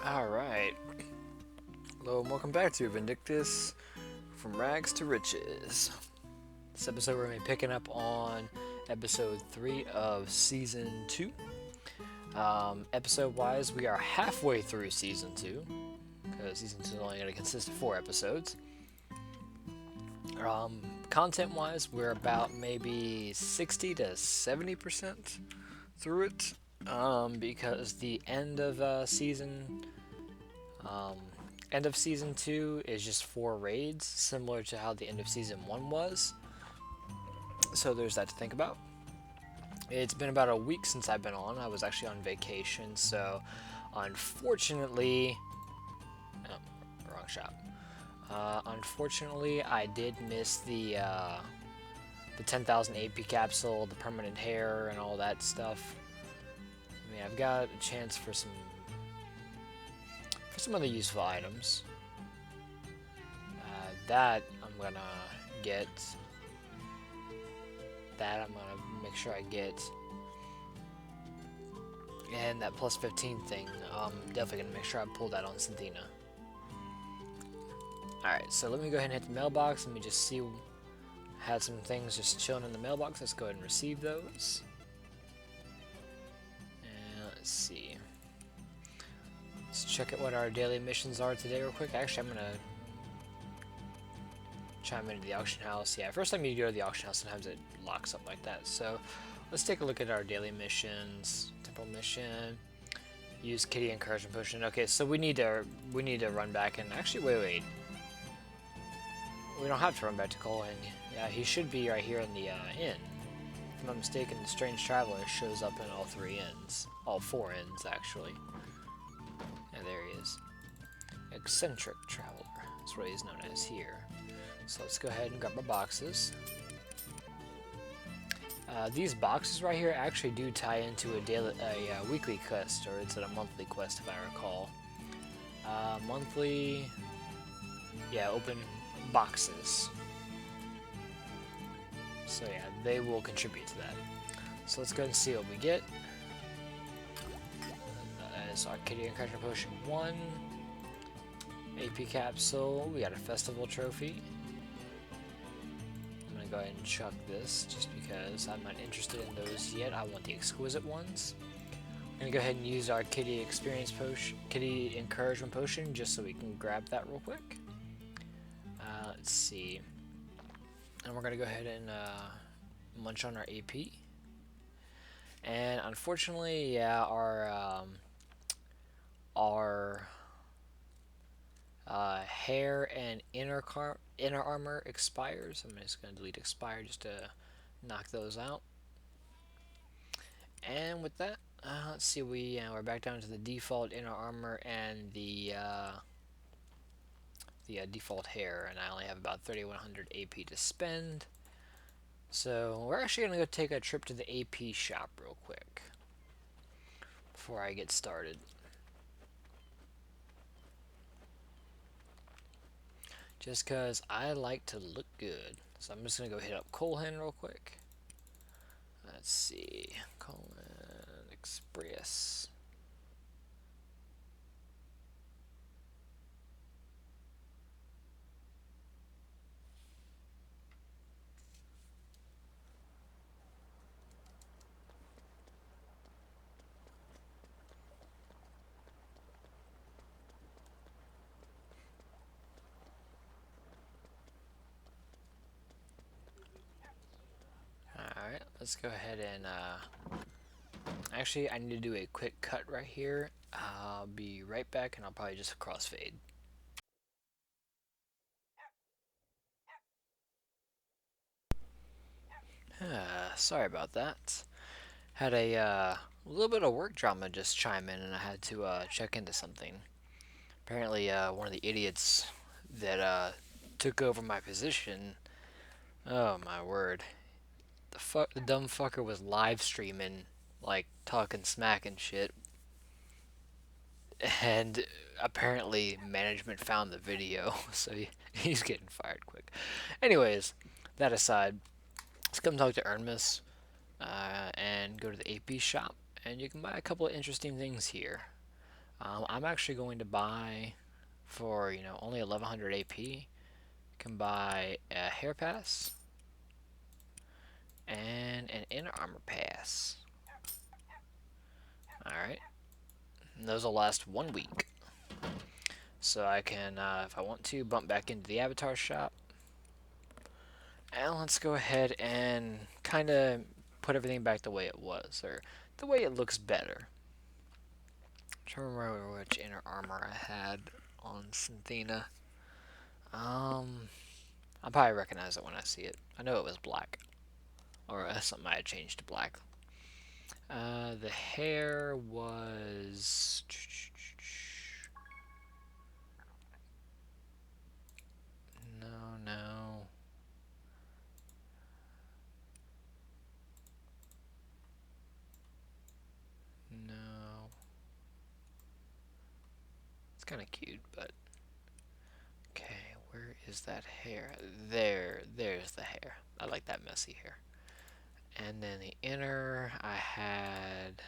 Alright. Hello and welcome back to Vindictus, From Rags to Riches. This episode we're going to be picking up on episode 3 of season 2. Episode-wise, we are halfway through season 2, because season 2 is only going to consist of 4 episodes. Content-wise, we're about maybe 60 to 70% through it, because the end of season 2 is just 4 raids, similar to how the end of season 1 was. So there's that to think about. It's been about a week since I've been on. I was actually on vacation, so unfortunately... Oh, wrong shop. Unfortunately, I did miss the 10,000 AP capsule, the permanent hair, and all that stuff. I mean, I've got a chance for some other useful items. That I'm gonna get. That I'm gonna make sure I get. And that plus 15 thing, I'm definitely gonna make sure I pull that on Synthena. Alright, so let me go ahead and hit the mailbox. Let me just see. Had some things just chilling in the mailbox. Let's go ahead and receive those. And let's see. Let's check out what our daily missions are today real quick. Actually, I'm gonna chime into the auction house. Yeah, first time you go to the auction house, sometimes it locks up like that. So let's take a look at our daily missions. Temple mission. Use Kitty Encouragement Potion. Okay, so we need to run back and actually wait. We don't have to run back to Colin. Yeah, he should be right here in the inn. If I'm not mistaken, the Strange Traveler shows up in all 3 inns. All 4 inns, actually. Yeah, there he is. Eccentric Traveler. That's what he's known as here. So let's go ahead and grab our boxes. These boxes right here actually do tie into a weekly quest, or it's a monthly quest if I recall. Monthly... Yeah, open boxes. So yeah, they will contribute to that. So let's go ahead and see what we get. That is our Kitty Encouragement Potion 1. AP Capsule. We got a Festival Trophy. I'm going to go ahead and chuck this just because I'm not interested in those yet. I want the exquisite ones. I'm going to go ahead and use our Kitty Encouragement Potion just so we can grab that real quick. Let's see. And we're going to go ahead and munch on our AP. And unfortunately, yeah, our hair and inner armor expires. I'm just going to delete expire just to knock those out. And with that, let's see, we're back down to the default inner armor and the default hair, and I only have about 3,100 AP to spend. So we're actually going to go take a trip to the AP shop real quick before I get started. Just because I like to look good. So I'm just going to go hit up Colhan real quick. Let's see. Colhan Express. Alright, let's go ahead and actually I need to do a quick cut right here. I'll be right back and I'll probably just crossfade. Sorry about that. Had a little bit of work drama just chime in and I had to check into something. Apparently one of the idiots that took over my position, oh my word, the dumb fucker was live streaming, like talking smack and shit, and apparently management found the video, so he's getting fired quick. Anyways, that aside, let's come talk to Ernmus and go to the AP shop, and you can buy a couple of interesting things here. I'm actually going to buy for only 1100 AP. You can buy a hair pass and an inner armor pass. All right, and those will last 1 week. So I can, if I want to, bump back into the avatar shop. And let's go ahead and kind of put everything back the way it was, or the way it looks better. I'm trying to remember which inner armor I had on Synthena. I'll probably recognize it when I see it. I know it was black, or something I had changed to black. The hair was... No. It's kind of cute, but... Okay, where is that hair? There's the hair. I like that messy hair. And then the inner, I had...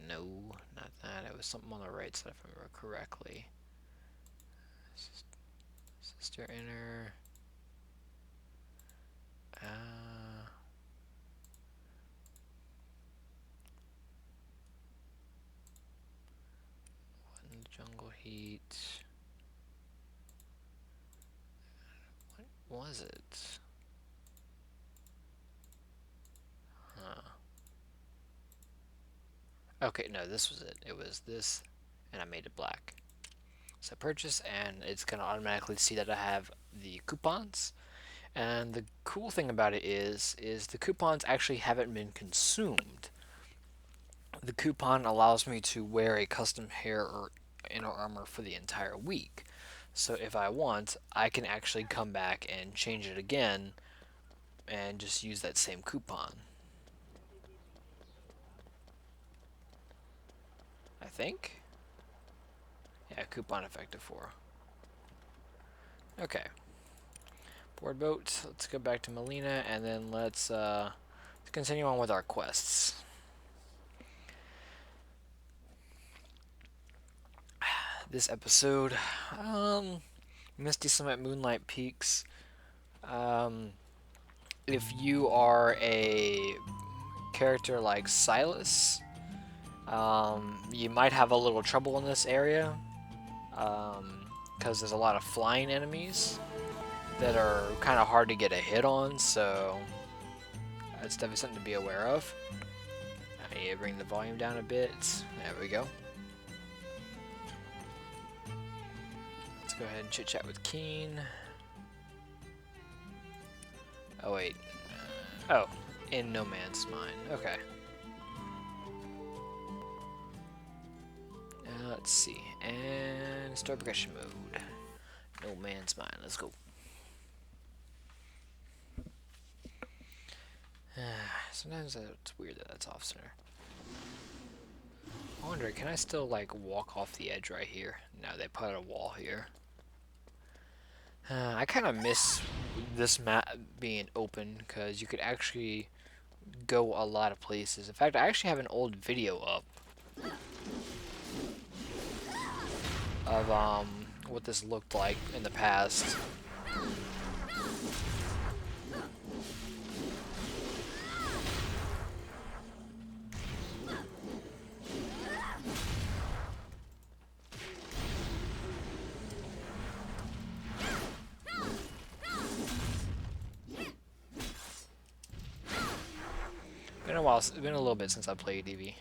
No, not that. It was something on the right side, if I remember correctly. Sister inner. Jungle heat. What was it? Huh. Okay, no, this was it. It was this, and I made it black. So purchase, and it's gonna automatically see that I have the coupons. And the cool thing about it is the coupons actually haven't been consumed. The coupon allows me to wear a custom hair or inner armor for the entire week. So if I want, I can actually come back and change it again and just use that same coupon. I think? Yeah, coupon effective for. Okay. Board boat. Let's go back to Melina and then let's continue on with our quests. This episode, Misty Summit Moonlight Peaks. If you are a character like Silas, you might have a little trouble in this area because there's a lot of flying enemies that are kind of hard to get a hit on, so that's definitely something to be aware of. I need to bring the volume down a bit. There we go. Let's go ahead and chit chat with Keen. Oh wait. Oh, in No Man's Mine. Okay. Let's see. And start progression mode. No Man's Mine. Let's go. Sometimes it's weird that that's off center. I wonder, can I still like walk off the edge right here? No, they put a wall here. I kind of miss this map being open because you could actually go a lot of places. In fact, I actually have an old video up of what this looked like in the past. Been a while. It's been a little bit since I played EV.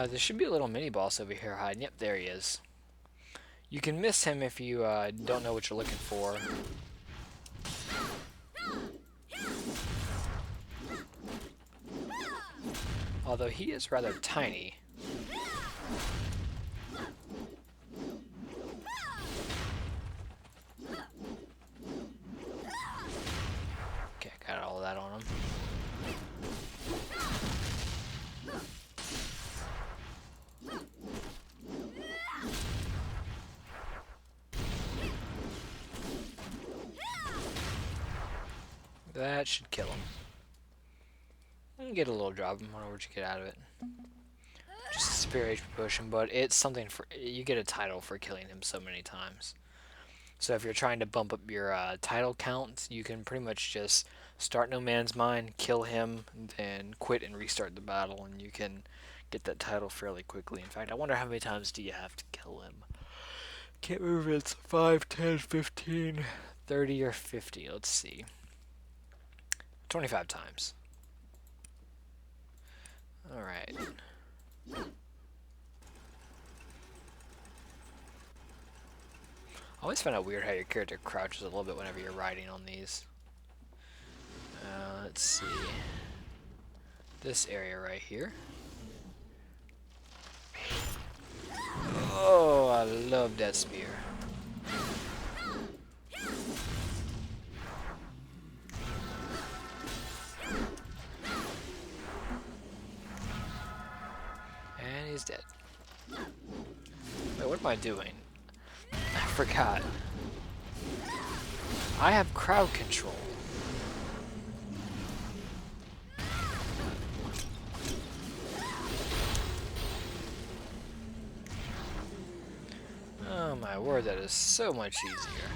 There should be a little mini boss over here hiding. Yep, there he is. You can miss him if you don't know what you're looking for. Although he is rather tiny. Okay, got all of that on him. That should kill him. And get a little drop. I wonder what you get out of it. Just superior HP potion, but it's something for you get a title for killing him so many times. So if you're trying to bump up your title count, you can pretty much just start No Man's Mind, kill him, then quit and restart the battle, and you can get that title fairly quickly. In fact, I wonder how many times do you have to kill him. Can't remember if it's 5, 10, 15, 30, or 50. Let's see. 25 times. Alright. I always find it weird how your character crouches a little bit whenever you're riding on these. Let's see. This area right here. Oh, I love that spear. And he's dead. Wait, what am I doing? I forgot. I have crowd control. Oh my word, that is so much easier.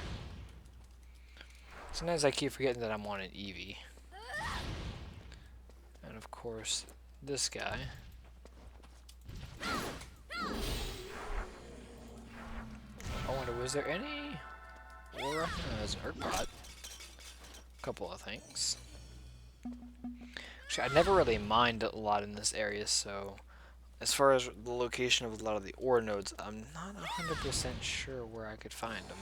Sometimes I keep forgetting that I'm on an Eevee. And of course, this guy. I wonder, was there any aura? No, there's an Herc Pot. A couple of things. Actually, I never really mined a lot in this area, so as far as the location of a lot of the ore nodes, I'm not 100% sure where I could find them.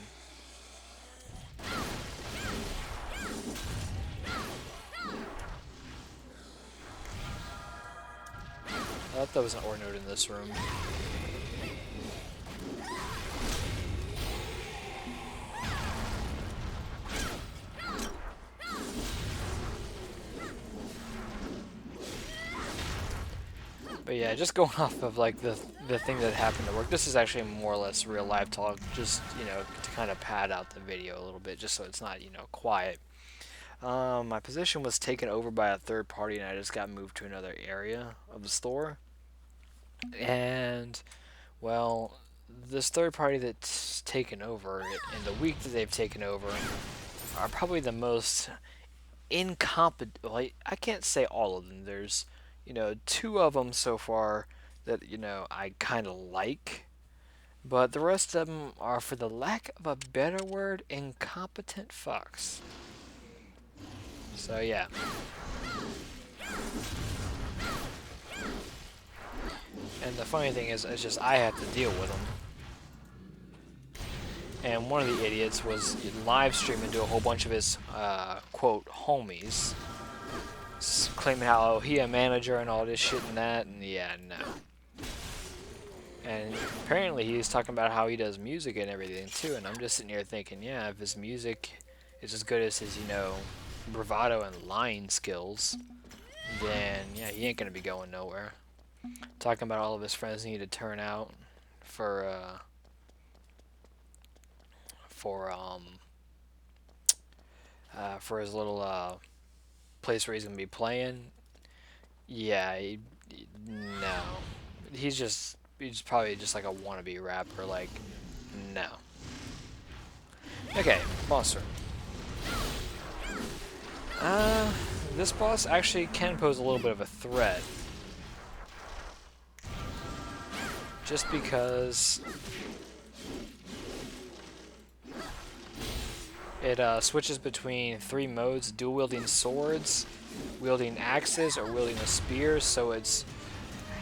I thought there was an ore node in this room. But yeah, just going off of like the thing that happened at work, this is actually more or less real life talk, just, you know, to kind of pad out the video a little bit, just so it's not, you know, quiet. My position was taken over by a third party, and I just got moved to another area of the store. And, well, this third party that's taken over, in the week that they've taken over, are probably the most incompetent. Well, I can't say all of them. There's, you know, 2 of them so far that, you know, I kind of like. But the rest of them are, for the lack of a better word, incompetent fucks. So, yeah. And the funny thing is, it's just I have to deal with them. And one of the idiots was live streaming to a whole bunch of his, quote, homies. Claiming how he a manager and all this shit and that, and yeah, no. And apparently he's talking about how he does music and everything too, and I'm just sitting here thinking, yeah, if his music is as good as his, you know, bravado and lying skills, then yeah, he ain't gonna be going nowhere. Talking about all of his friends need to turn out for his little place where he's gonna be playing. Yeah, no. He's probably just like a wannabe rapper. Like, no. Okay, boss room. This boss actually can pose a little bit of a threat. Just because it switches between 3 modes: dual-wielding swords, wielding axes, or wielding a spear, so it's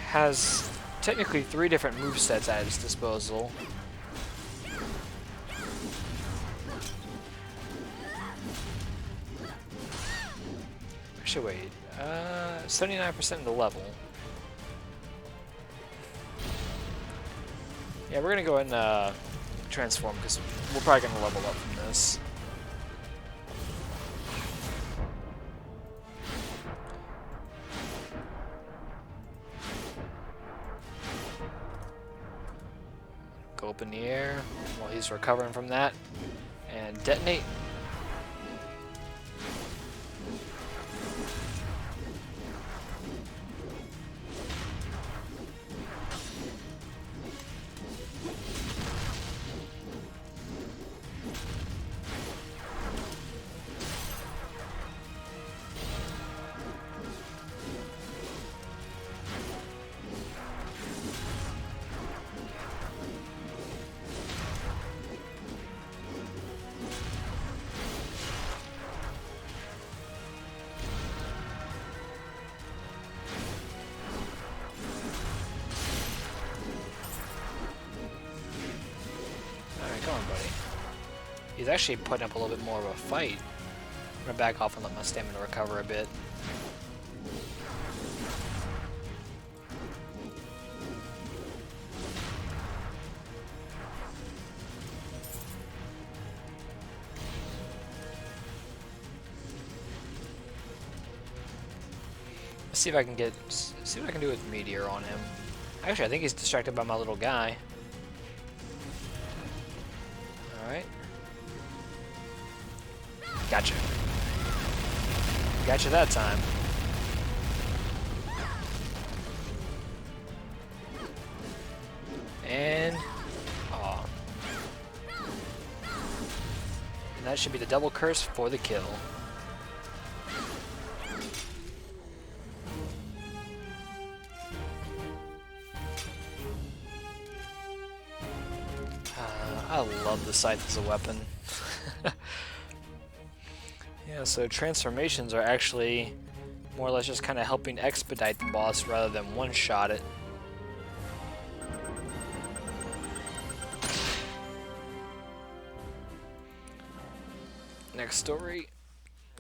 has technically 3 different movesets at its disposal. Actually, wait, 79% of the level. Yeah, we're gonna go ahead and transform, because we're probably gonna level up from this. Go up in the air while he's recovering from that, and detonate. going, buddy? He's actually putting up a little bit more of a fight. I'm gonna back off and let my stamina recover a bit. Let's see if I can see what I can do with Meteor on him. Actually, I think he's distracted by my little guy. Alright. Gotcha. Gotcha that time. And... aw. And that should be the double curse for the kill. I love the scythe as a weapon. Yeah, so transformations are actually more or less just kind of helping expedite the boss rather than one-shot it. Next story.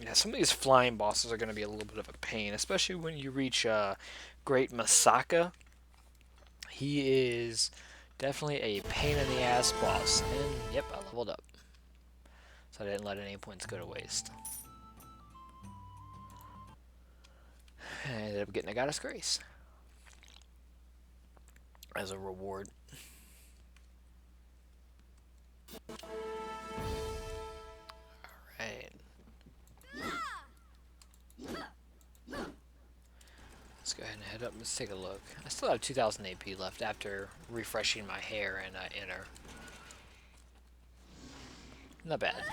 Yeah, some of these flying bosses are going to be a little bit of a pain, especially when you reach Great Masaka. He is definitely a pain in the ass boss. And yep, I leveled up. So I didn't let any points go to waste. I ended up getting a Goddess Grace as a reward. Alright. Let's go ahead and head up. Let's take a look. I still have 2,000 AP left after refreshing my hair and inner. Not bad.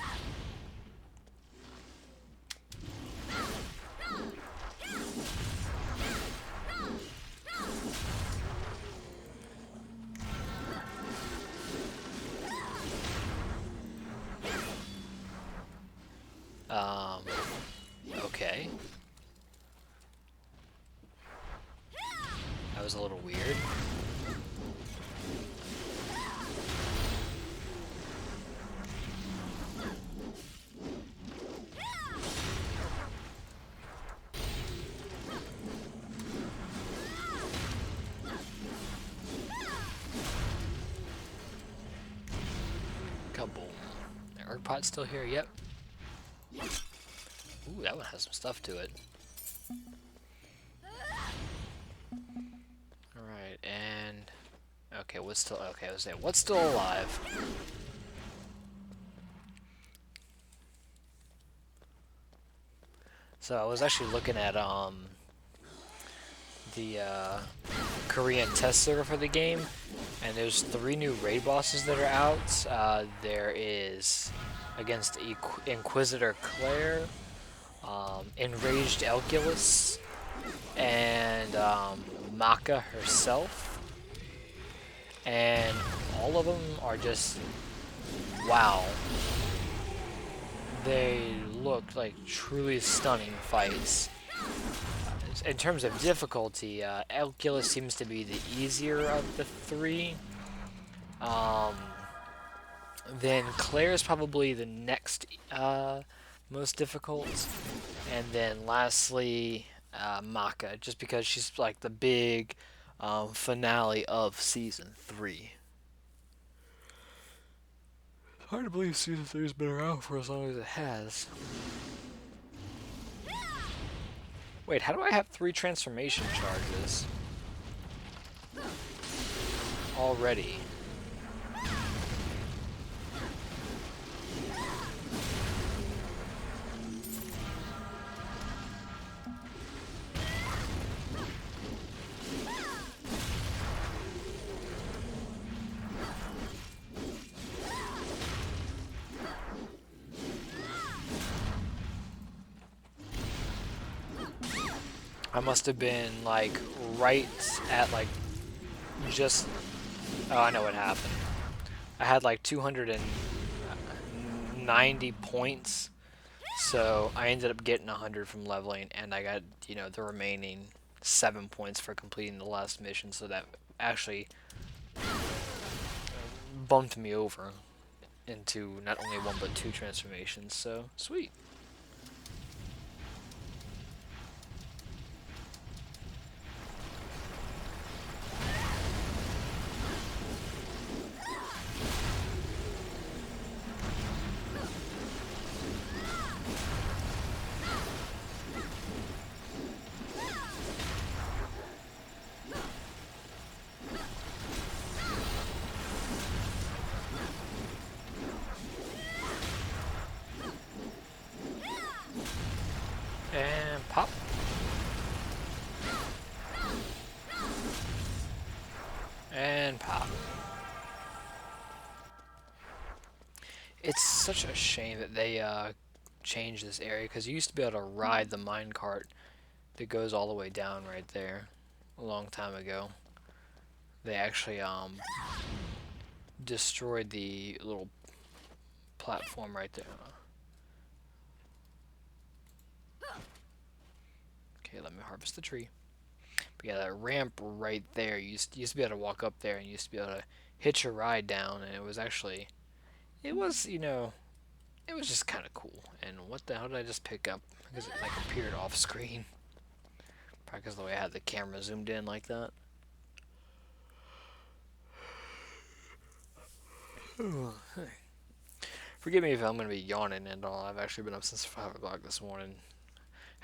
Okay. That was a little weird. Kaboom. The Urgpot's still here, yep. Ooh, that one has some stuff to it. Alright, and... okay, what's still... okay, I was there. What's still alive? So I was actually looking at, the, Korean test server for the game, and there's 3 new raid bosses that are out. There is against Inquisitor Claire, Enraged Elculus, and Maka herself, and all of them are just wow. They look like truly stunning fights. In terms of difficulty, Elculus seems to be the easier of the 3. Then Claire is probably the next most difficult, and then lastly Maka, just because she's like the big finale of season 3. It's hard to believe season 3 has been around for as long as it has. Wait, how do I have 3 transformation charges already? I must have been like right at like just... oh, I know what happened. I had like 290 points, so I ended up getting 100 from leveling, and I got, you know, the remaining 7 points for completing the last mission, so that actually bumped me over into not only one but two transformations, so sweet. And pop. And pop. It's such a shame that they changed this area, because you used to be able to ride the minecart that goes all the way down right there a long time ago. They actually destroyed the little platform right there. Okay, let me harvest the tree. But yeah, that ramp right there, you used to be able to walk up there, and you used to be able to hitch a ride down, and it was actually, it was, you know, it was just kind of cool. And what the hell did I just pick up? Because it like appeared off screen. Probably because of the way I had the camera zoomed in like that. Forgive me if I'm going to be yawning and all. I've actually been up since 5 o'clock this morning.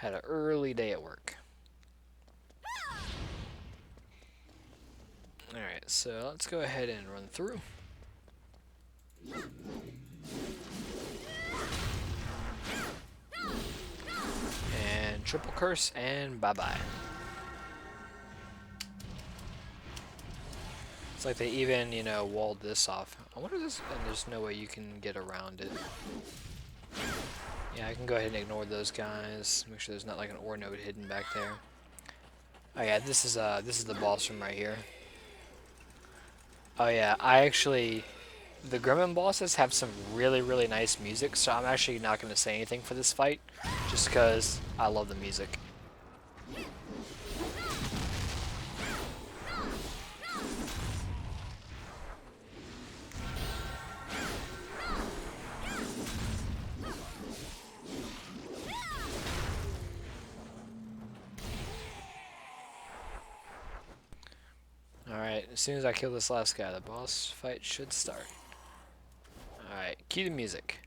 Had an early day at work. Alright, so let's go ahead and run through. And triple curse, and bye-bye. It's like they even, you know, walled this off. I wonder if this, and there's no way you can get around it. Yeah, I can go ahead and ignore those guys. Make sure there's not like an ore node hidden back there. Oh yeah, this is the boss room right here. Oh yeah, the Gremlin bosses have some really, really nice music, so I'm actually not going to say anything for this fight, just because I love the music. Alright, as soon as I kill this last guy, the boss fight should start. Alright, cue the music.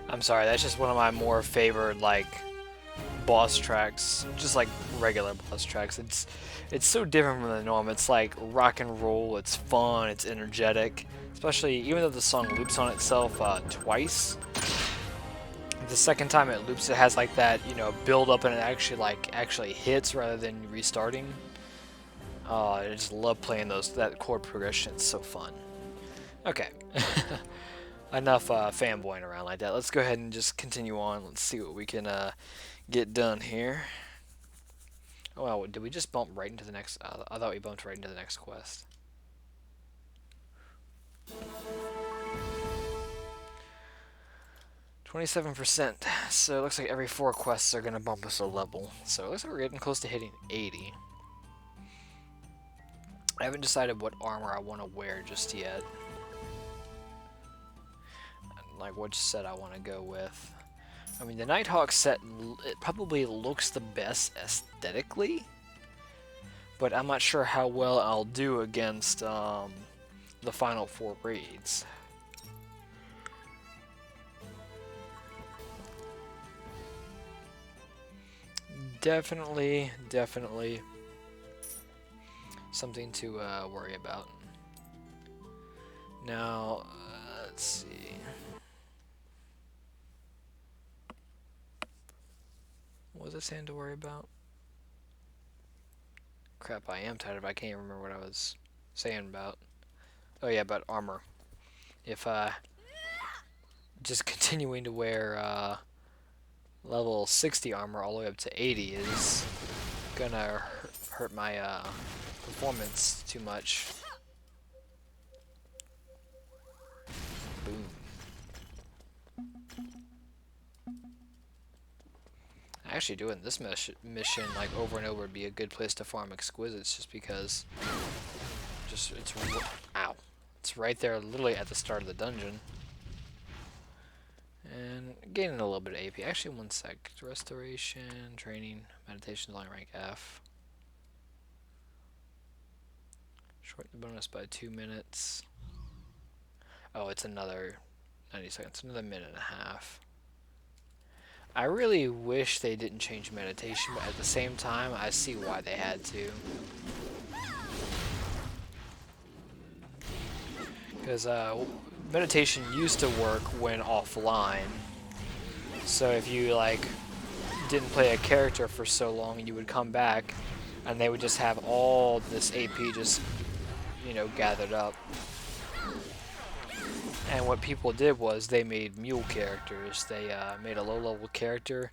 I'm sorry, that's just one of my more favored, like, boss tracks, just like regular boss tracks. It's so different from the norm. It's like rock and roll. It's fun. It's energetic. Especially even though the song loops on itself twice. The second time it loops, it has like that, you know, build up and it actually hits rather than restarting. I just love playing that chord progression. It's so fun. Okay. Enough fanboying around like that. Let's go ahead and just continue on. Let's see what we can get done here. Oh, wow, did we just bump right into the next... I thought we bumped right into the next quest. %. So it looks like every 4 quests are going to bump us a level. So it looks like we're getting close to hitting 80. I haven't decided what armor I want to wear just yet. Like which set I want to go with. I mean, the Nighthawk set, it probably looks the best aesthetically, but I'm not sure how well I'll do against the final 4 raids. Definitely something to worry about. Now, let's see. What was I saying to worry about? Crap, I am tired of it. I can't even remember what I was saying about. Oh yeah, about armor. If just continuing to wear level 60 armor all the way up to 80 is gonna hurt my performance too much. Boom. Actually, doing this mission like over and over would be a good place to farm exquisites, just because it's right there, literally at the start of the dungeon. And gaining a little bit of AP. Actually, one sec. Restoration, training, meditation, only rank F. Shorten the bonus by 2 minutes. Oh, it's another 90 seconds. Another minute and a half. I really wish they didn't change meditation, but at the same time, I see why they had to. Because meditation used to work when offline. So if you like didn't play a character for so long, you would come back and they would just have all this AP just, you know, gathered up. And what people did was they made mule characters. They made a low-level character,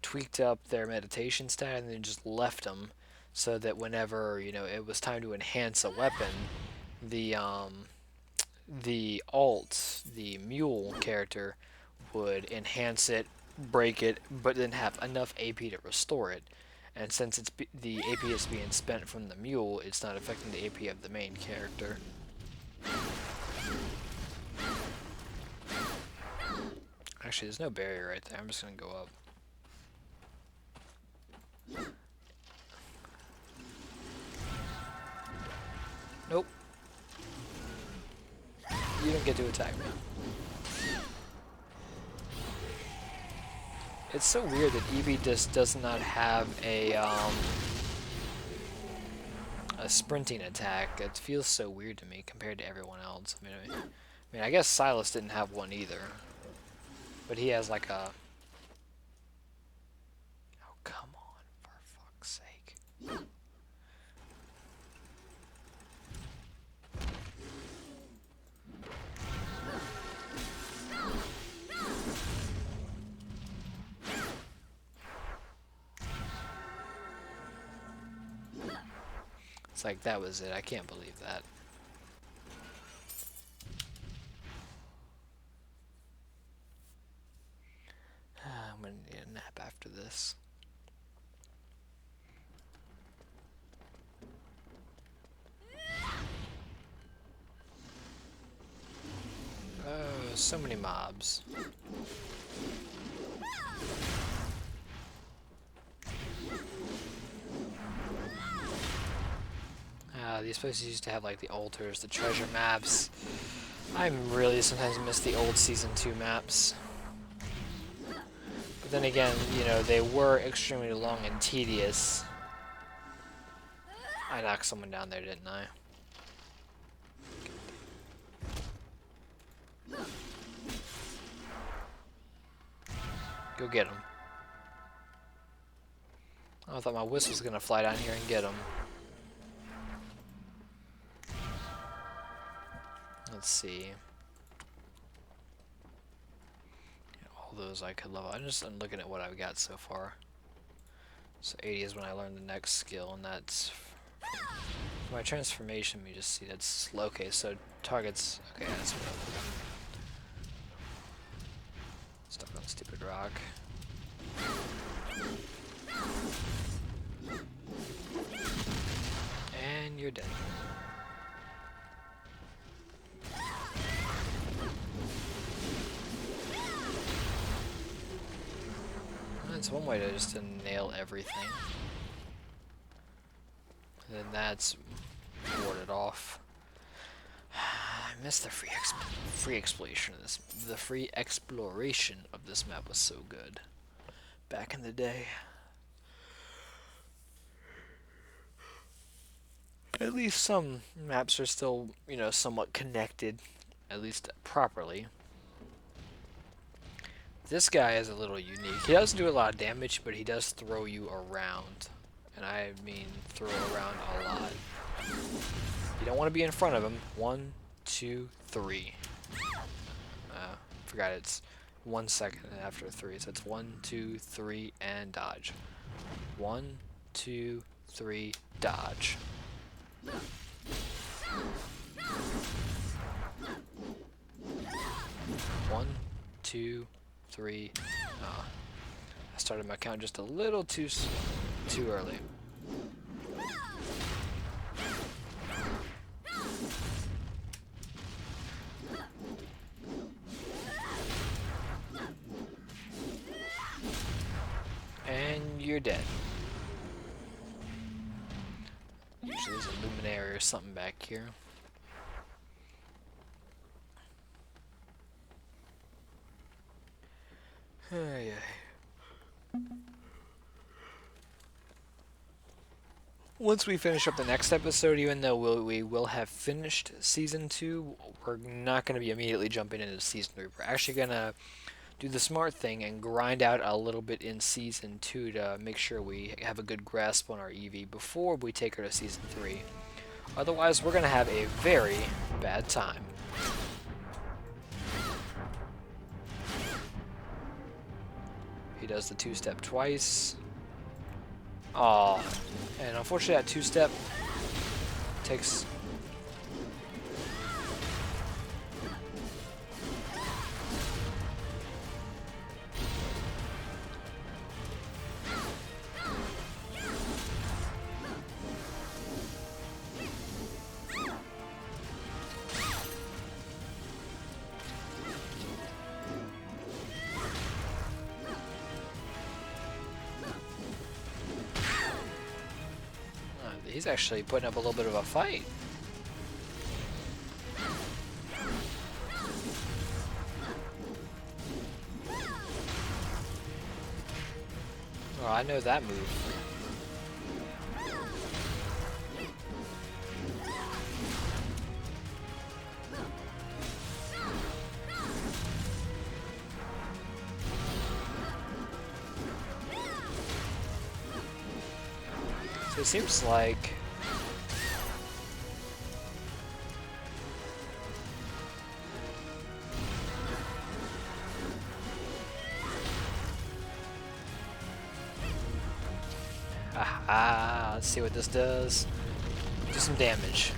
tweaked up their meditation stat, and then just left them so that whenever, you know, it was time to enhance a weapon, the mule character would enhance it, break it, but then have enough AP to restore it. And since the AP is being spent from the mule, it's not affecting the AP of the main character. Actually, there's no barrier right there. I'm just gonna go up. Nope. You don't get to attack me. It's so weird that Eevee just does not have a sprinting attack. It feels so weird to me compared to everyone else. I mean, I guess Silas didn't have one either. But he has like a... Oh, come on, for fuck's sake. It's like, that was it. I can't believe that. I'm gonna need a nap after this. Oh, so many mobs. These places used to have like the altars, the treasure maps. I really sometimes miss the old Season 2 maps. But then again, you know, they were extremely long and tedious. I knocked someone down there, didn't I? Go get him. I thought my whistle was gonna fly down here and get him. Let's see. All those I could level. I'm looking at what I've got so far. So 80 is when I learn the next skill, and that's for my transformation. We just see that's slow. Okay, so targets. Okay, that's what I'm looking. Stuck on stupid rock. And you're dead. That's one way to just to nail everything. And then that's warded off. I missed the free exploration of this. The free exploration of this map was so good back in the day. At least some maps are still, you know, somewhat connected, at least properly. This guy is a little unique. He doesn't do a lot of damage, but he does throw you around. And I mean throw around a lot. You don't want to be in front of him. 1, 2, 3. Forgot it's 1 second after 3. So it's 1, 2, 3, and dodge. 1, 2, 3, dodge. 1, 2, 3. I started my count just a little too early. And you're dead. Usually there's a luminary or something back here. Oh, yeah. Once we finish up the next episode, even though we will have finished Season 2, we're not going to be immediately jumping into Season 3. We're actually going to do the smart thing and grind out a little bit in Season 2 to make sure we have a good grasp on our Eevee before we take her to Season 3. Otherwise, we're going to have a very bad time. He does the 2-step twice. Aw. And unfortunately that 2-step takes... He's actually putting up a little bit of a fight. Oh, I know that move. So it seems like let's see what this does. Do some damage.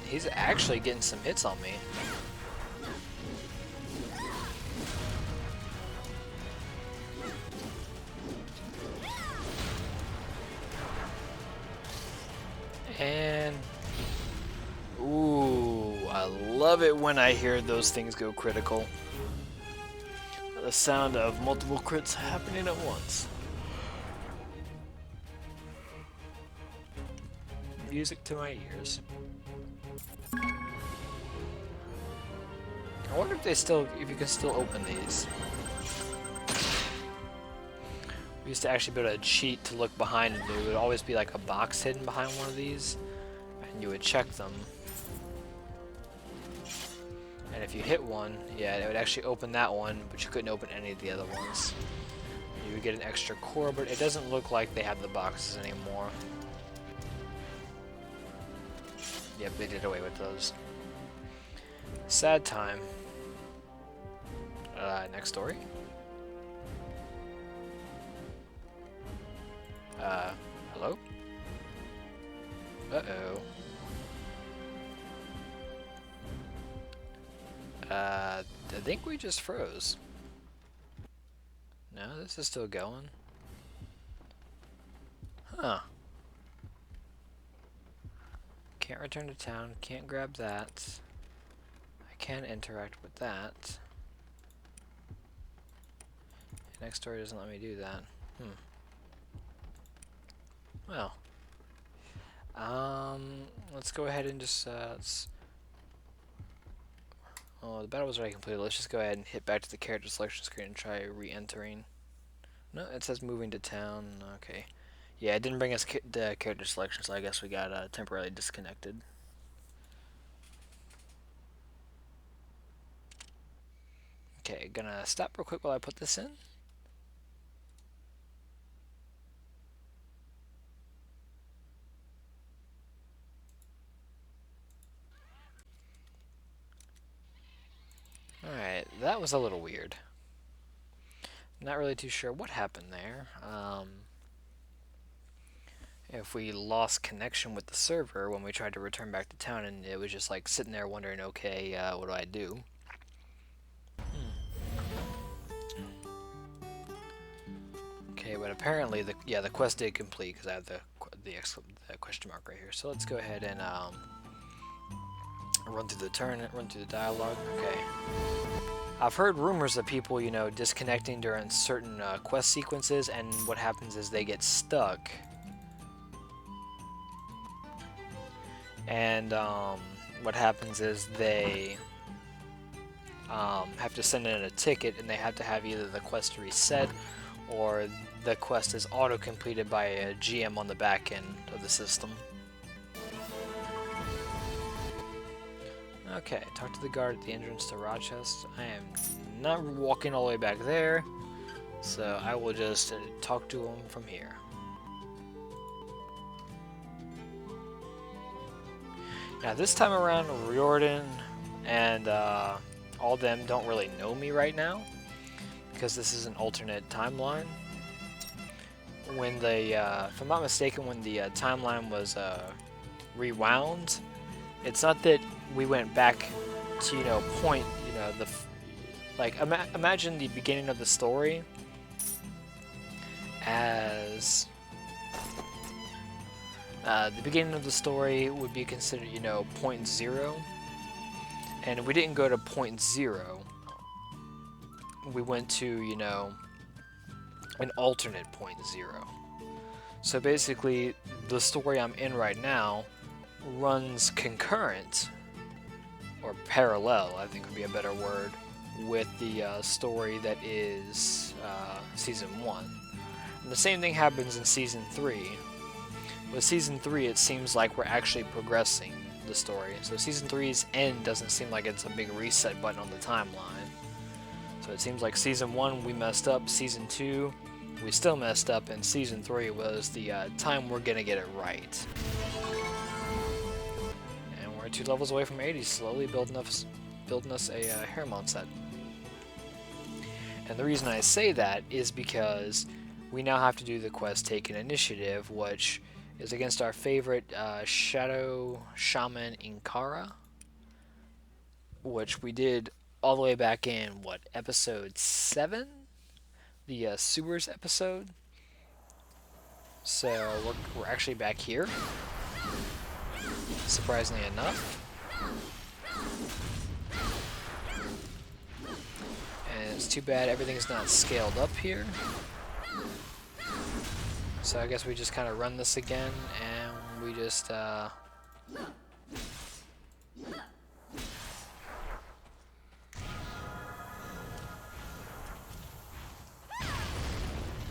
He's actually getting some hits on me. And ooh, I love it when I hear those things go critical. The sound of multiple crits happening at once. Music to my ears. I wonder if you can still open these. We used to actually be able to cheat to look behind, and there would always be like a box hidden behind one of these, and you would check them. And if you hit one, yeah, it would actually open that one, but you couldn't open any of the other ones. You would get an extra core, but it doesn't look like they have the boxes anymore. Yep, they did away with those. Sad time. Next story. Hello? Uh-oh. I think we just froze. No, this is still going. Huh. Can't return to town, can't grab that. I can interact with that. Next story doesn't let me do that. Well. Let's go ahead and just, oh, the battle was already completed. Let's just go ahead and hit back to the character selection screen and try re-entering. No, it says moving to town. Okay. Yeah, it didn't bring us the character selection, so I guess we got temporarily disconnected. Okay, gonna stop real quick while I put this in. Alright, that was a little weird. Not really too sure what happened there. If we lost connection with the server when we tried to return back to town, and it was just like sitting there wondering, okay, what do I do? Okay, but apparently the quest did complete because I have the question mark right here. So let's go ahead and run through the dialogue. Okay. I've heard rumors of people, you know, disconnecting during certain quest sequences, and what happens is they get stuck. And what happens is they have to send in a ticket, and they have to have either the quest reset or the quest is auto-completed by a GM on the back end of the system. Okay, talk to the guard at the entrance to Rochester. I am not walking all the way back there, so I will just talk to him from here. Now this time around, Riordan and all them don't really know me right now, because this is an alternate timeline. When they, if I'm not mistaken, when the timeline was rewound, it's not that we went back to, you know, point, you know, imagine the beginning of the story as the beginning of the story would be considered, you know, point 0, and we didn't go to point 0. We went to, you know, an alternate point 0. So basically, the story I'm in right now runs concurrent, or parallel, I think would be a better word, with the story that is Season 1. And the same thing happens in Season 3. With Season 3, it seems like we're actually progressing the story. So Season 3's end doesn't seem like it's a big reset button on the timeline. So it seems like Season 1 we messed up, Season 2 we still messed up, and Season 3 was the time we're gonna get it right. And we're 2 levels away from 80, slowly building us a Hermon set. And the reason I say that is because we now have to do the quest Taken Initiative, which is against our favorite Shadow Shaman Inkara, which we did all the way back in, what, episode 7? The sewers episode. So we're actually back here, surprisingly enough. too bad everything's not scaled up here. So I guess we just kind of run this again, and we just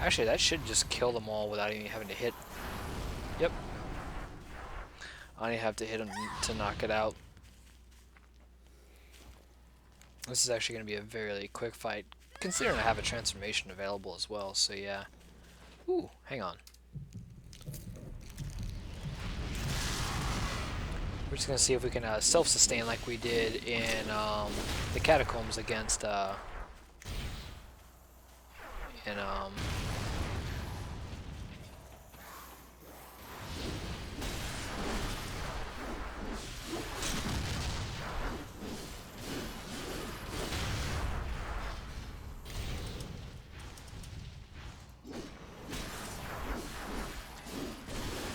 actually, that should just kill them all without even having to hit. Yep. I only have to hit them to knock it out. This is actually going to be a very quick fight, considering I have a transformation available as well, so yeah. Ooh, hang on. We're just going to see if we can self-sustain like we did in the catacombs against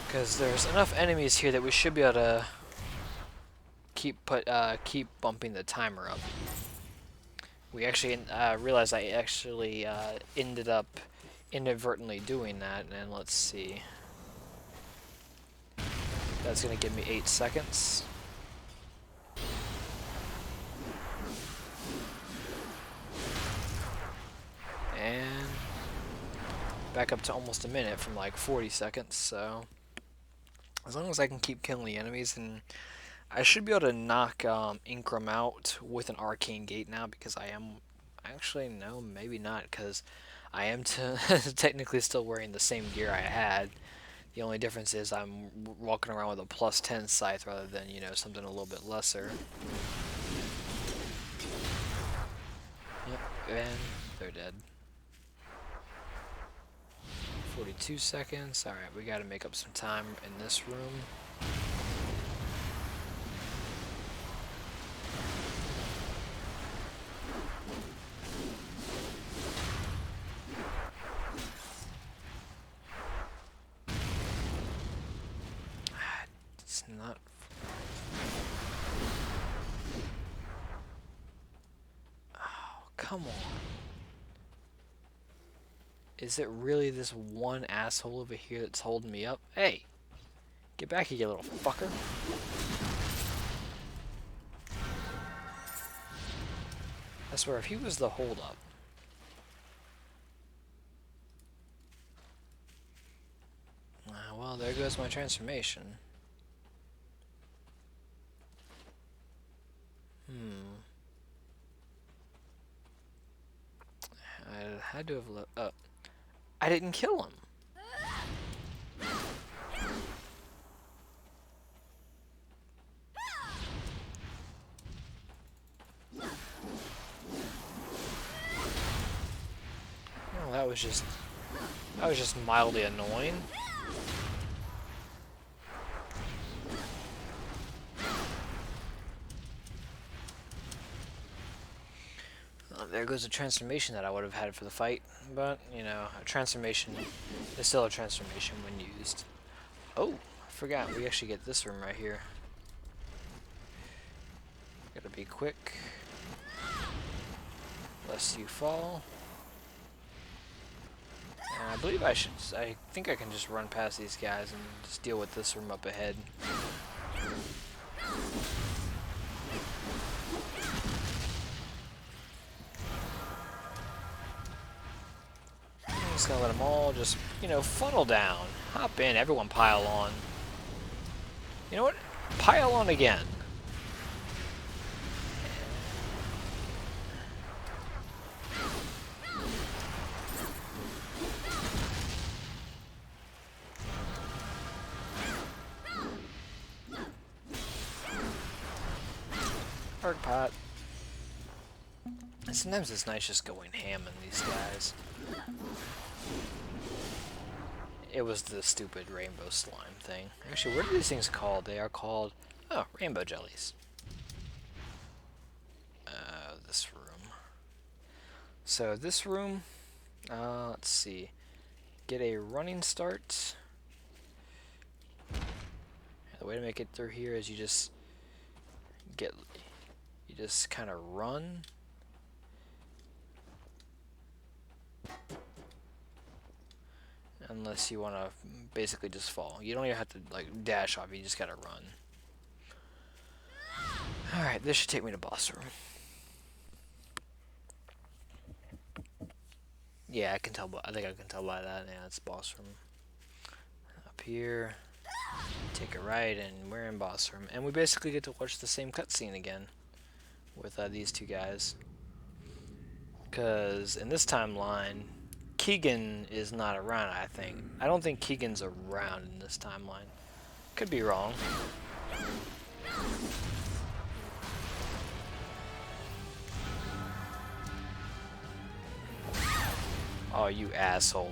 because there's enough enemies here that we should be able to keep bumping the timer up. We actually realized I actually ended up inadvertently doing that, and let's see. That's gonna give me 8 seconds. And back up to almost a minute from like 40 seconds, so as long as I can keep killing the enemies, and I should be able to knock Incrum out with an arcane gate now, because I am actually, no, maybe not, because I am technically still wearing the same gear I had. The only difference is I'm walking around with a +10 scythe rather than, you know, something a little bit lesser. Yep, and they're dead. 42 seconds. Alright, we gotta make up some time in this room. It's not... Oh, come on. Is it really this one asshole over here that's holding me up? Hey! Get back here, you little fucker. I swear, if he was the hold-up... well, there goes my transformation. I had to have I didn't kill him. Well, that was just mildly annoying. There goes a transformation that I would have had for the fight, but, you know, a transformation is still a transformation when used. Oh, I forgot, we actually get this room right here. Gotta be quick, lest you fall. And I believe I think I can just run past these guys and just deal with this room up ahead. Just gonna let them all just, you know, funnel down. Hop in, everyone pile on. You know what? Pile on again. Hard pot. And sometimes it's nice just going ham on these guys. It was the stupid rainbow slime thing. Actually, what are these things called? They are called, oh, rainbow jellies. This room. So this room, let's see. Get a running start. The way to make it through here is you just kind of run. Unless you want to basically just fall. You don't even have to like dash off, you just gotta run. Alright, this should take me to boss room. Yeah, I can tell. I think I can tell by that. Yeah, it's boss room. Up here, take a right, and we're in boss room. And we basically get to watch the same cutscene again with these two guys. Because in this timeline, Keegan is not around, I think. I don't think Keegan's around in this timeline. Could be wrong. Oh, you asshole.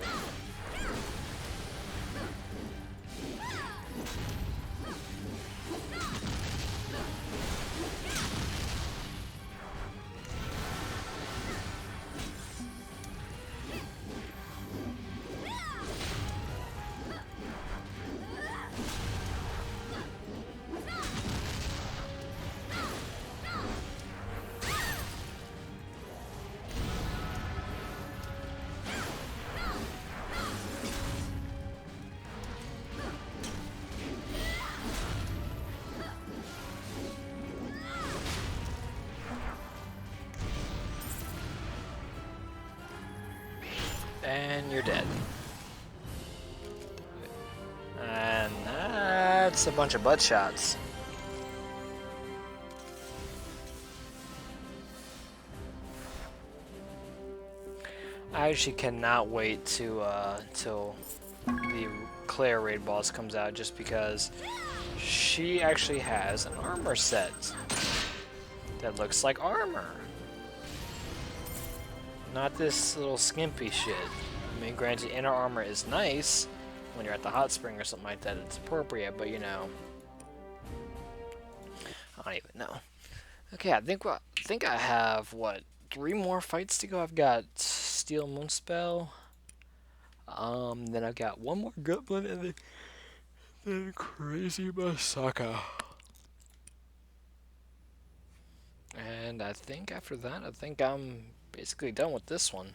And you're dead. And that's a bunch of butt shots. I actually cannot wait to till the Claire raid boss comes out, just because she actually has an armor set that looks like armor. Not this little skimpy shit. I mean, granted, inner armor is nice when you're at the hot spring or something like that. It's appropriate, but you know, I don't even know. Okay, I think I have what, 3 more fights to go. I've got Steel Moonspell. Then I've got 1 more Gutlin, and then Crazy Masaka. And I think after that, I think I'm basically done with this one.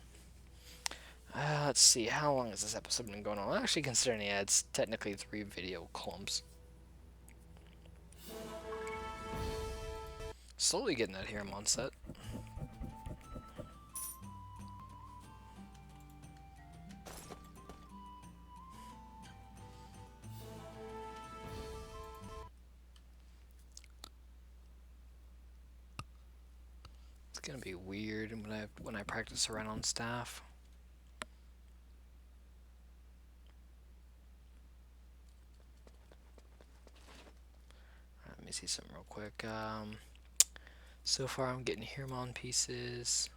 Let's see, how long has this episode been going on? Actually, considering it's technically 3 video clumps. Slowly getting that Hiramon set. It's gonna be weird when I practice around on staff. Let me see something real quick. So far I'm getting Hiramon pieces,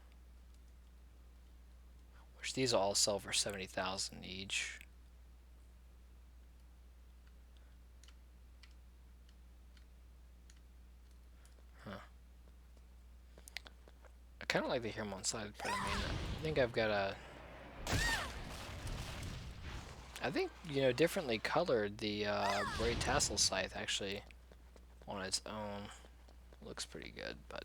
which these all sell for 70,000 each. Huh. I kind of like the Hiramon side, but I mean, I think I've got a... I think, you know, differently colored, the Braid Tassel Scythe actually on its own looks pretty good, but...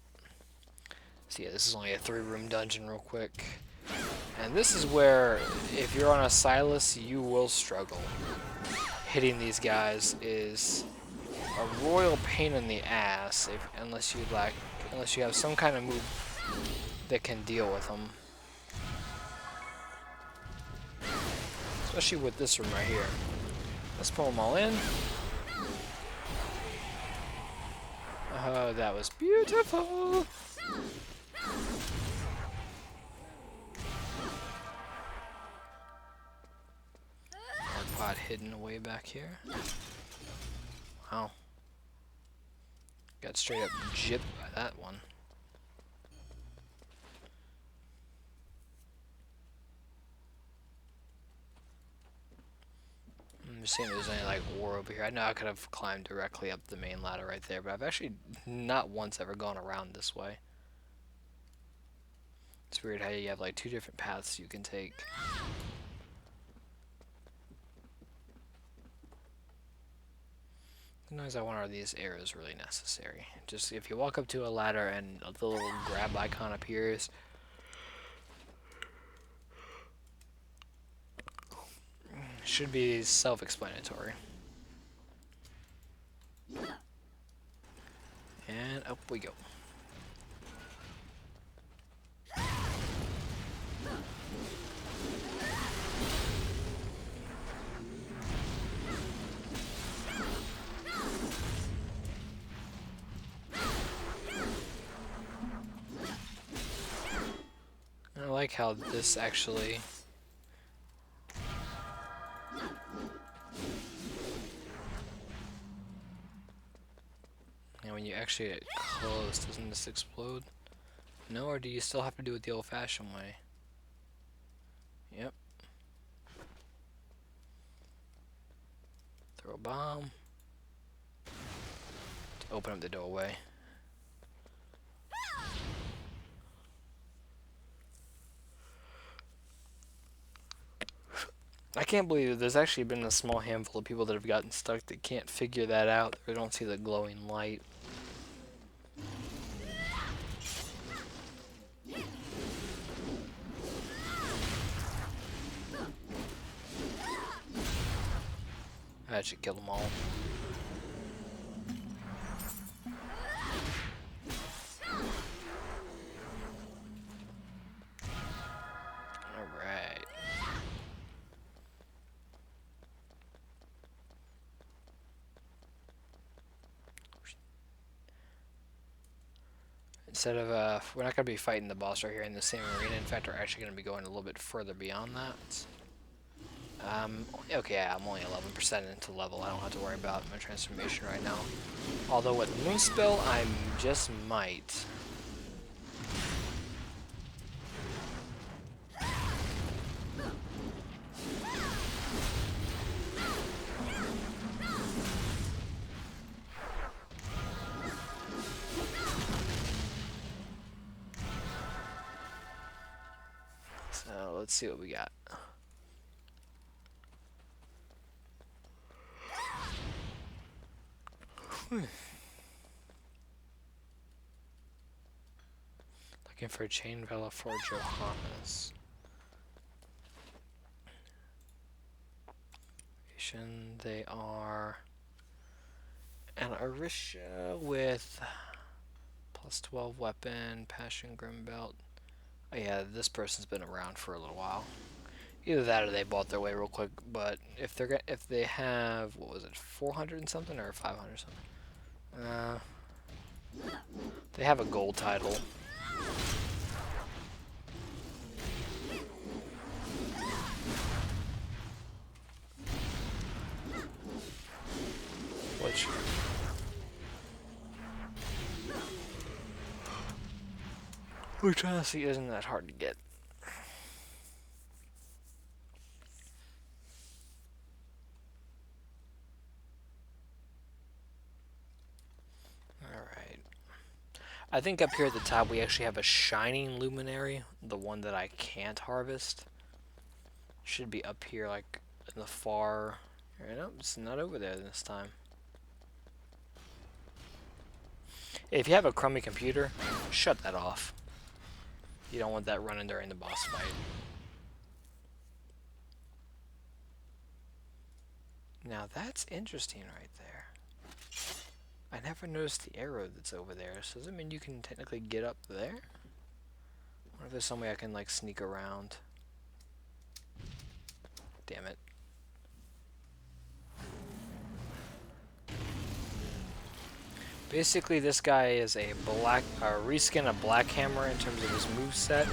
So yeah, this is only a 3-room dungeon real quick. And this is where, if you're on a Silas, you will struggle. Hitting these guys is a royal pain in the ass, unless you have some kind of move that can deal with them. Especially with this room right here. Let's pull them all in. Oh, that was beautiful! Pod hidden away back here. Wow. Got straight up gypped by that one. I'm just seeing if there's any like war over here. I know I could have climbed directly up the main ladder right there, but I've actually not once ever gone around this way. It's weird how you have like 2 different paths you can take. Sometimes I wonder, are these arrows really necessary? Just if you walk up to a ladder and the little grab icon appears, Should be self-explanatory. And up we go. I like how this actually... And when you actually get close, doesn't this explode? No, or do you still have to do it the old-fashioned way? Yep. Throw a bomb. To open up the doorway. I can't believe there's actually been a small handful of people that have gotten stuck that can't figure that out. They don't see the glowing light. That should kill them all. Alright. Instead of, we're not going to be fighting the boss right here in the same arena. In fact, we're actually going to be going a little bit further beyond that. Okay, I'm only 11% into level. I don't have to worry about my transformation right now. Although with Moonspell, I just might. So let's see what we got. Looking for a chain vela for Johannes. They are an Arisha with plus 12 weapon, Passion Grim Belt. Oh yeah, this person's been around for a little while. Either that or they bought their way real quick. But if they have, what was it, 400 and something or 500 something? They have a gold title. Which honestly isn't that hard to get. Alright. I think up here at the top we actually have a shining luminary, the one that I can't harvest. Should be up here like in the far... Nope, it's not over there this time. If you have a crummy computer, shut that off. You don't want that running during the boss fight. Now that's interesting right there. I never noticed the arrow that's over there. So does it mean you can technically get up there? I wonder if there's some way I can like sneak around. Damn it. Basically, this guy is a reskin of Black Hammer in terms of his moveset,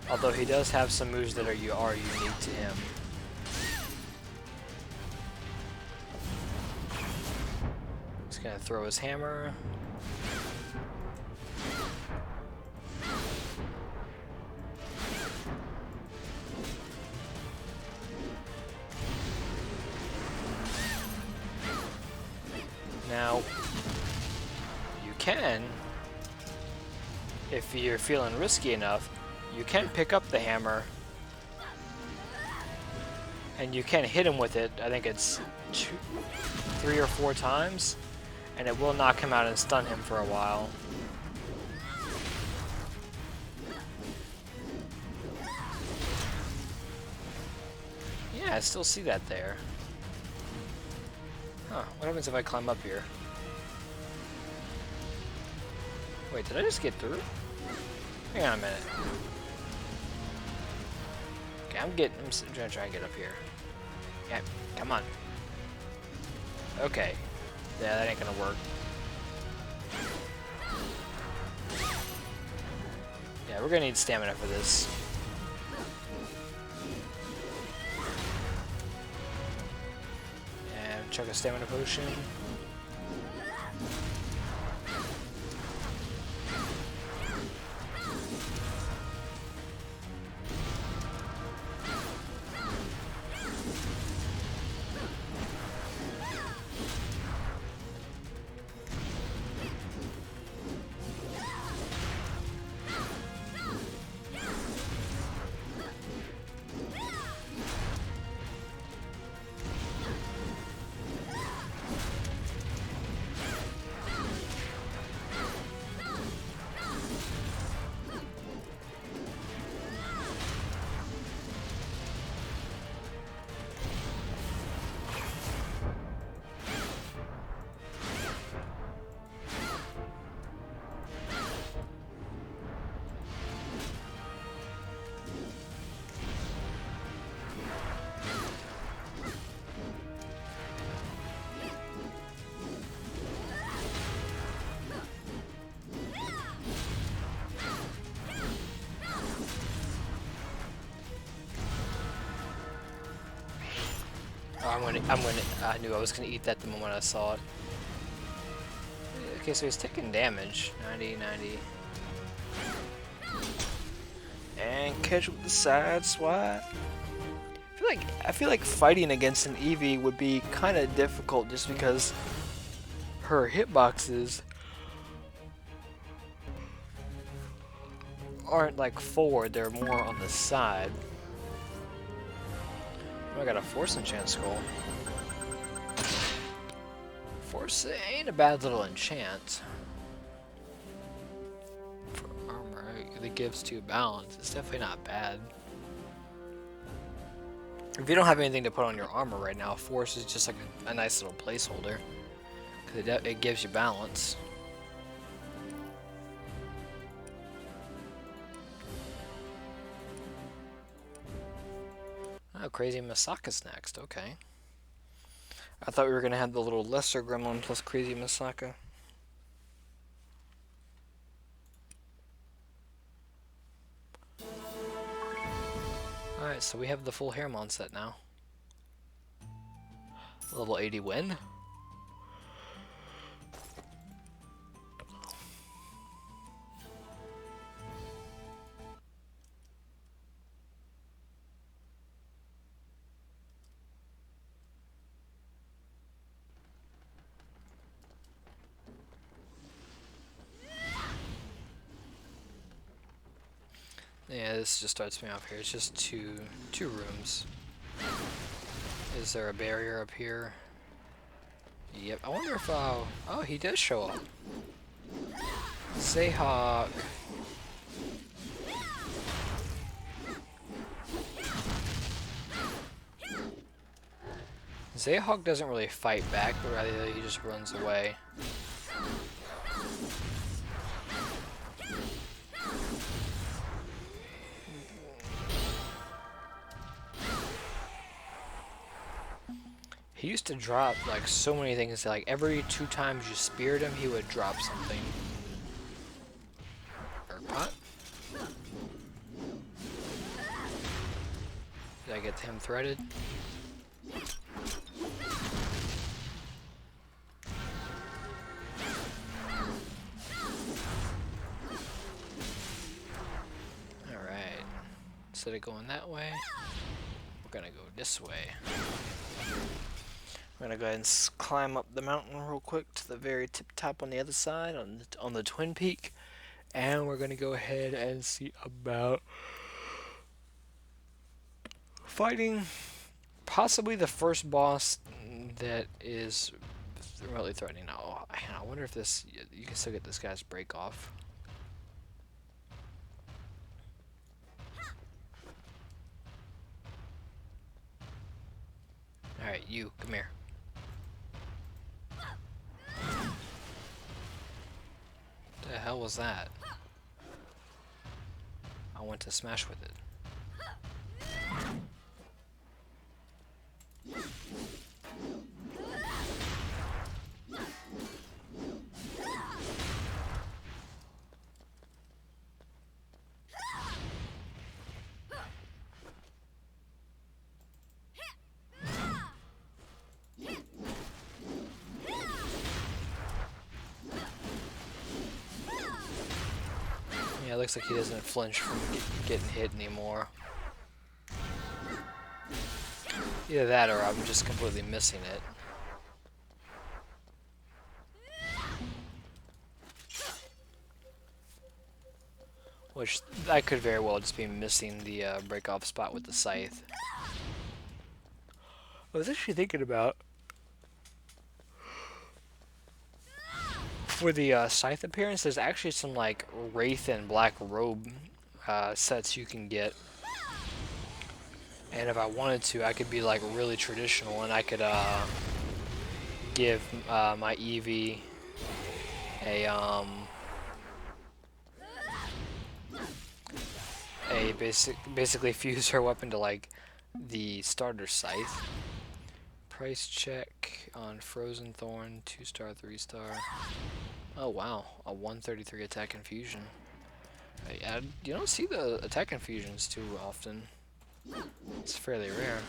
although he does have some moves that are unique to him. He's gonna throw his hammer. Now, if you're feeling risky enough, you can pick up the hammer and you can hit him with it. I think it's 3 or 4 times, and it will knock him out and stun him for a while. Yeah, I still see that there. Huh, what happens if I climb up here? Wait, did I just get through? Hang on a minute. Okay, I'm gonna try and get up here. Yeah, come on. Okay. Yeah, that ain't gonna work. Yeah, we're gonna need stamina for this. And chuck a stamina potion. I knew I was gonna eat that the moment I saw it. Okay, so he's taking damage. 90, 90. And catch with the side swat. I feel like fighting against an Eevee would be kind of difficult just because her hitboxes aren't like forward, they're more on the side. Oh, I got a Force Enchant Scroll. Force ain't a bad little enchant. For armor, it gives 2 balance. It's definitely not bad. If you don't have anything to put on your armor right now, Force is just like a nice little placeholder. Because it gives you balance. Oh, Crazy Masaka's next, okay. I thought we were going to have the little lesser gremlin plus Crazy Masaka. Alright, so we have the full Hairmon set now. Level 80 win. Yeah, this just starts me off here. It's just two rooms. Is there a barrier up here? Yep. I wonder if oh, he does show up. Zayhawk. Zayhawk doesn't really fight back, but rather he just runs away. He used to drop like so many things, like every 2 times you speared him, he would drop something. Pot? Did I get him threaded? Alright. Instead of going that way, we're gonna go this way. We're gonna go ahead and climb up the mountain real quick to the very tip top on the other side, on the Twin Peak, and we're gonna go ahead and see about fighting possibly the first boss that is remotely threatening. Oh, I wonder if this you can still get this guy's break off. you. Come here. The hell was that? I went to smash with it. Yeah, it looks like he doesn't flinch from getting hit anymore. Either that or I'm just completely missing it. Which I could very well just be missing the break-off spot with the scythe. I was actually thinking about for the scythe appearance, there's actually some like Wraith and Black Robe sets you can get. And if I wanted to, I could be like really traditional and I could give my Eevee a basically fuse her weapon to like the starter scythe. Price check on Frozen Thorn, 2-star, 3-star. Oh wow, a 133 attack infusion. You don't see the attack infusions too often. It's fairly rare.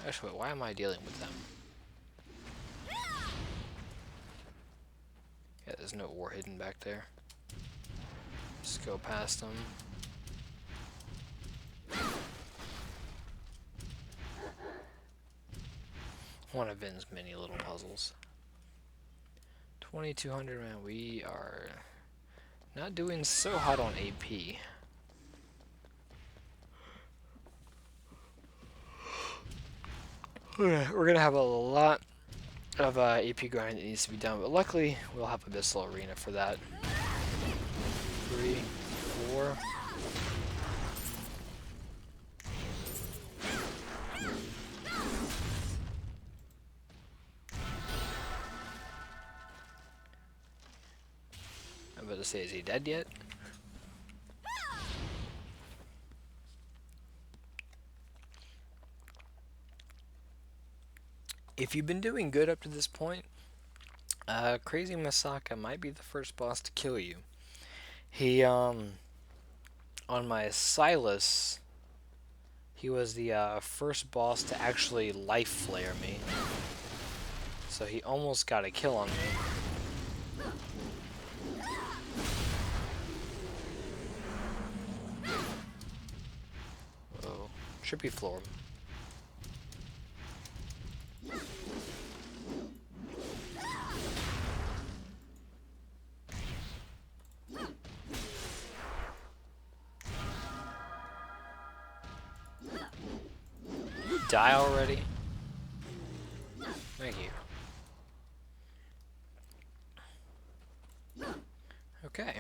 Actually, why am I dealing with them? Yeah, there's no ore hidden back there. Just go past them. One of Vin's many little puzzles. 2200, man, we are not doing so hot on AP. We're gonna have a lot of AP grinding that needs to be done, but luckily we'll have Abyssal Arena for that. 3, 4. I'm about to say, is he dead yet? If you've been doing good up to this point, Crazy Masaka might be the first boss to kill you. He, on my Silas, he was the first boss to actually life flare me. So he almost got a kill on me. Oh, trippy floor. Die already? Thank you. Okay.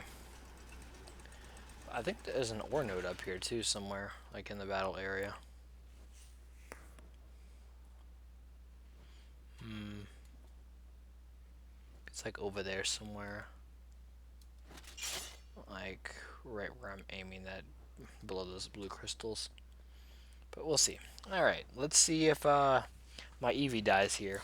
I think there's an ore node up here too somewhere, like in the battle area. It's like over there somewhere. Like right where I'm aiming at, below those blue crystals. But we'll see. Alright, let's see if my Eevee dies here.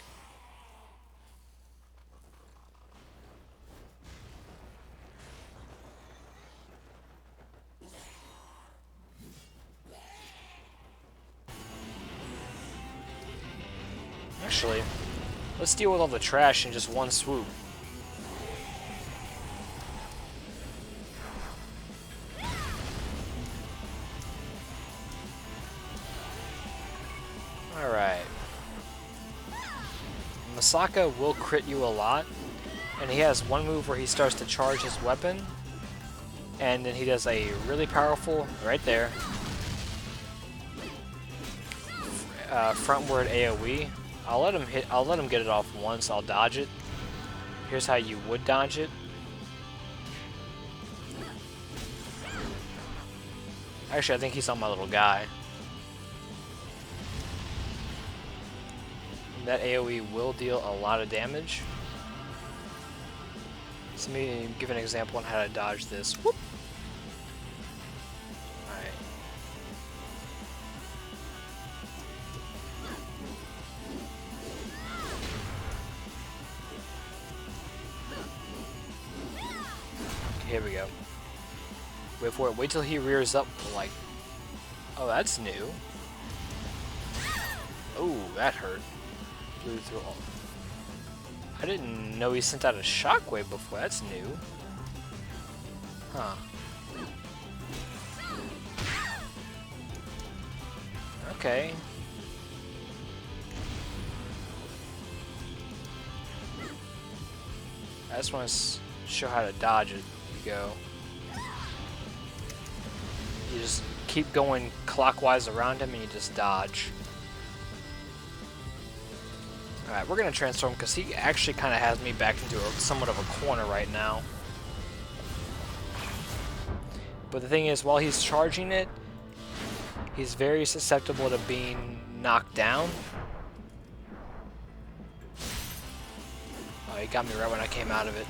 Actually, let's deal with all the trash in just one swoop. Alright. Masaka will crit you a lot, and he has one move where he starts to charge his weapon, and then he does a really powerful, right there, frontward AoE. I'll let him get it off once, I'll dodge it. Here's how you would dodge it. Actually, I think he's on my little guy. That AoE will deal a lot of damage. So let me give an example on how to dodge this. Whoop! Alright. Okay, here we go. Wait for it. Wait till he rears up, like... Oh, that's new. Oh, that hurt. Blew through all... I didn't know he sent out a shockwave before. That's new. Huh. Okay. I just want to show how to dodge it. You go. You just keep going clockwise around him and you just dodge. Alright, we're going to transform because he actually kind of has me back into somewhat of a corner right now. But the thing is, while he's charging it, he's very susceptible to being knocked down. Oh, he got me right when I came out of it.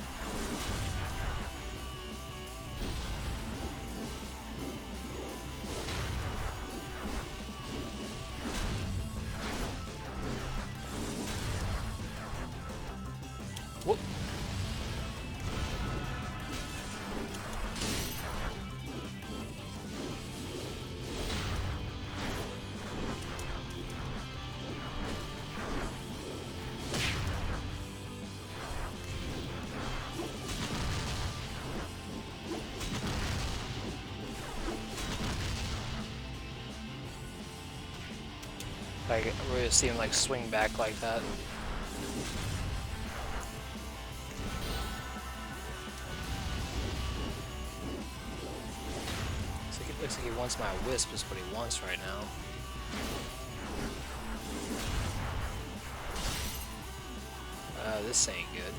Whoop. Like, really see him like swing back like that. Looks like he wants my wisp is what he wants right now. This ain't good.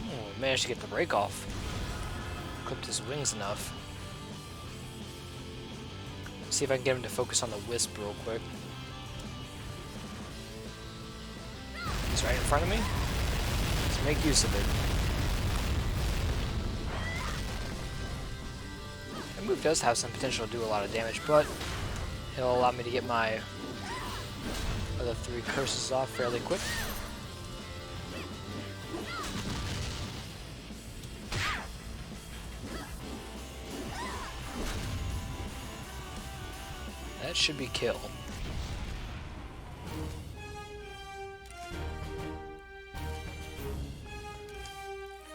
Oh, managed to get the break off. Clipped his wings enough. See if I can get him to focus on the wisp real quick. He's right in front of me. Let's make use of it. That move does have some potential to do a lot of damage, but it'll allow me to get my other 3 curses off fairly quick. That should be kill.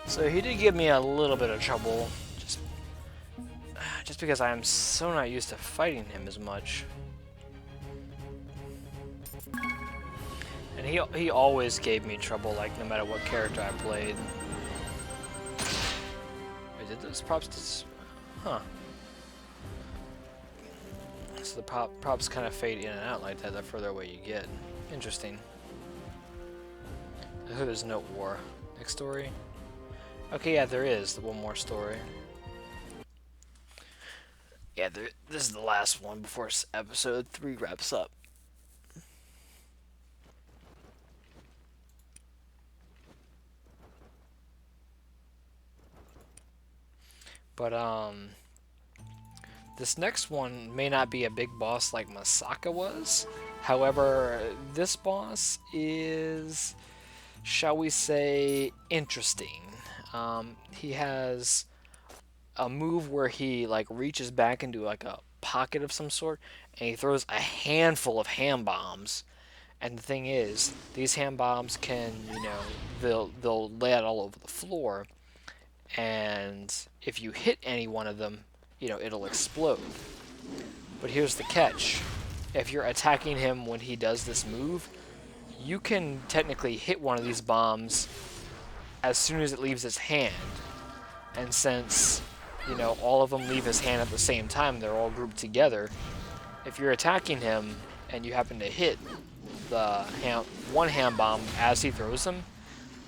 So he did give me a little bit of trouble, just because I am so not used to fighting him as much. And he always gave me trouble, like no matter what character I played. Wait, did those props just... Huh. So the props kind of fade in and out like that the further away you get. Interesting. I hope there's no war. Next story? Okay, yeah, there is. One more story. Yeah, this is the last one before episode 3 wraps up. But, this next one may not be a big boss like Masaka was. However, this boss is, shall we say, interesting. He has a move where he like reaches back into like a pocket of some sort and he throws a handful of hand bombs. And the thing is, these hand bombs can, you know, they'll lay out all over the floor, and if you hit any one of them, you know, it'll explode. But here's the catch. If you're attacking him when he does this move, you can technically hit one of these bombs as soon as it leaves his hand. And since, you know, all of them leave his hand at the same time, they're all grouped together, if you're attacking him and you happen to hit the one hand bomb as he throws them,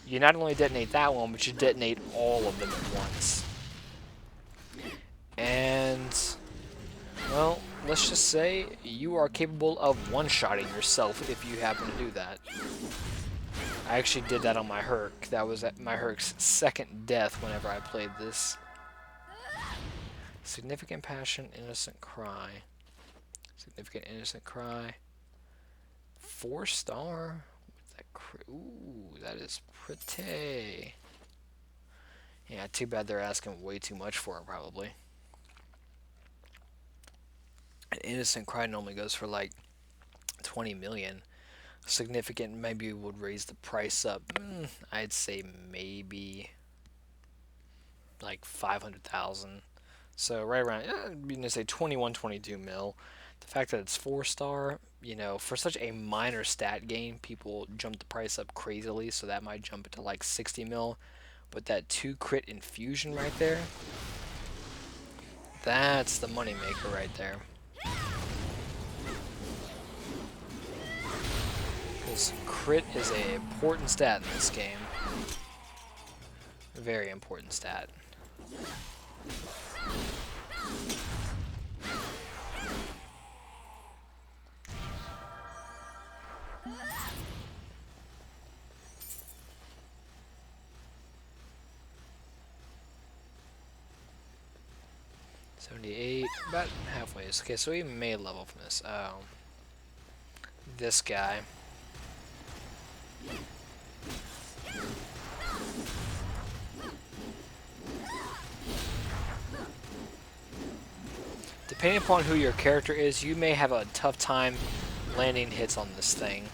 you not only detonate that one, but you detonate all of them at once. And, well, let's just say you are capable of one-shotting yourself if you happen to do that. I actually did that on my Herc. That was my Herc's second death whenever I played this. Significant passion, innocent cry. Significant innocent cry. 4-star. Ooh, that is pretty. Yeah, too bad they're asking way too much for it, probably. An innocent cry normally goes for like 20 million. Significant maybe would raise the price up. I'd say maybe like 500,000. So right around, I'm gonna say 21, 22 mil. The fact that it's 4-star, you know, for such a minor stat gain, people jump the price up crazily, so that might jump it to like 60 mil. But that 2 crit infusion right there, that's the money maker right there. Because crit is an important stat in this game. A very important stat. $78, about halfway. Okay, so we may level from this. This guy. Depending upon who your character is, you may have a tough time landing hits on this thing.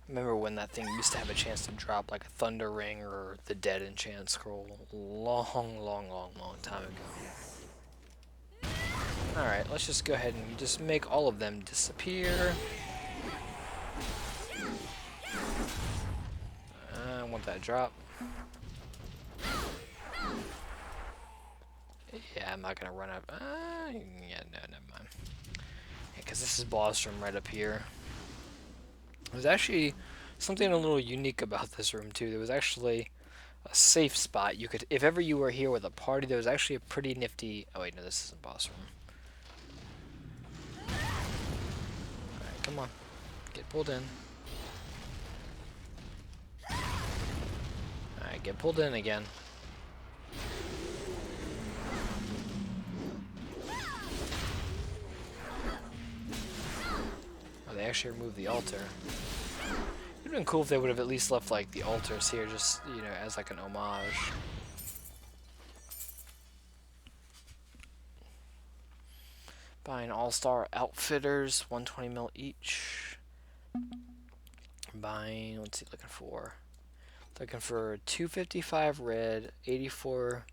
Remember when that thing used to have a chance to drop like a Thunder Ring or the Dead Enchant Scroll? Long time ago. Alright, let's just go ahead and just make all of them disappear. I want that drop. Yeah, I'm not gonna run up. Yeah, no, never mind. Yeah, because this is boss room right up here. There's actually something a little unique about this room too. There was actually a safe spot. You could, if ever you were here with a party, there was actually a pretty nifty. Oh wait, no, this isn't boss room. All right, come on, get pulled in. All right, get pulled in again. Oh, they actually removed the altar. It'd been cool if they would have at least left like the altars here, just, you know, as like an homage. Buying all-star outfitters, 120 mil each. Buying, what's he looking for? Looking for 255 red, 84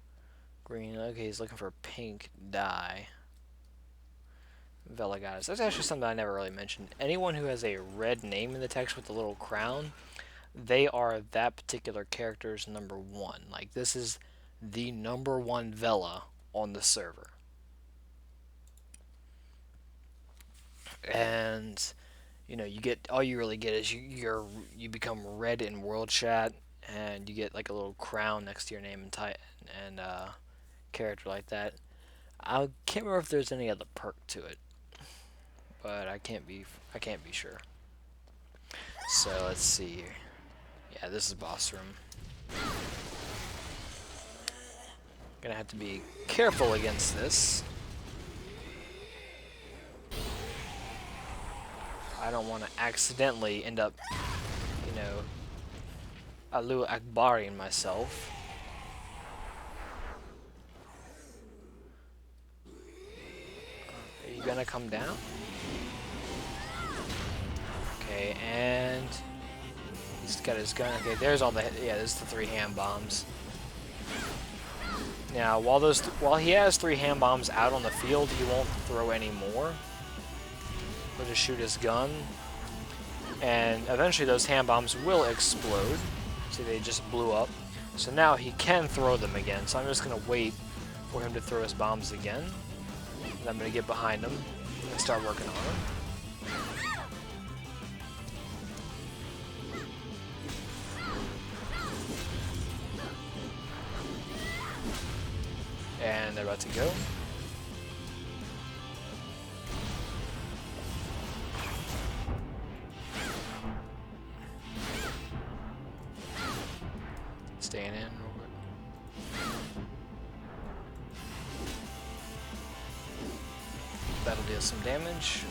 green. Okay, he's looking for pink dye. Vela Goddess. That's actually something I never really mentioned. Anyone who has a red name in the text with a little crown, they are that particular character's #1. Like, this is the #1 Vela on the server. And, you know, you get, all you really get is you become red in world chat, and you get like a little crown next to your name and character like that. I can't remember if there's any other perk to it, but I can't be sure. So let's see here. Yeah, this is boss room. Gonna have to be careful against this. I don't want to accidentally end up, you know, Allahu Akbaring myself. Are you gonna come down? Okay, and he's He's got his gun. Okay, there's all the... Yeah, there's the 3 hand bombs. Now, while he has 3 hand bombs out on the field, he won't throw any more. He'll just shoot his gun. And eventually those hand bombs will explode. See, they just blew up. So now he can throw them again. So I'm just going to wait for him to throw his bombs again. And I'm going to get behind him and start working on him. And they're about to go. Staying in. That'll deal some damage.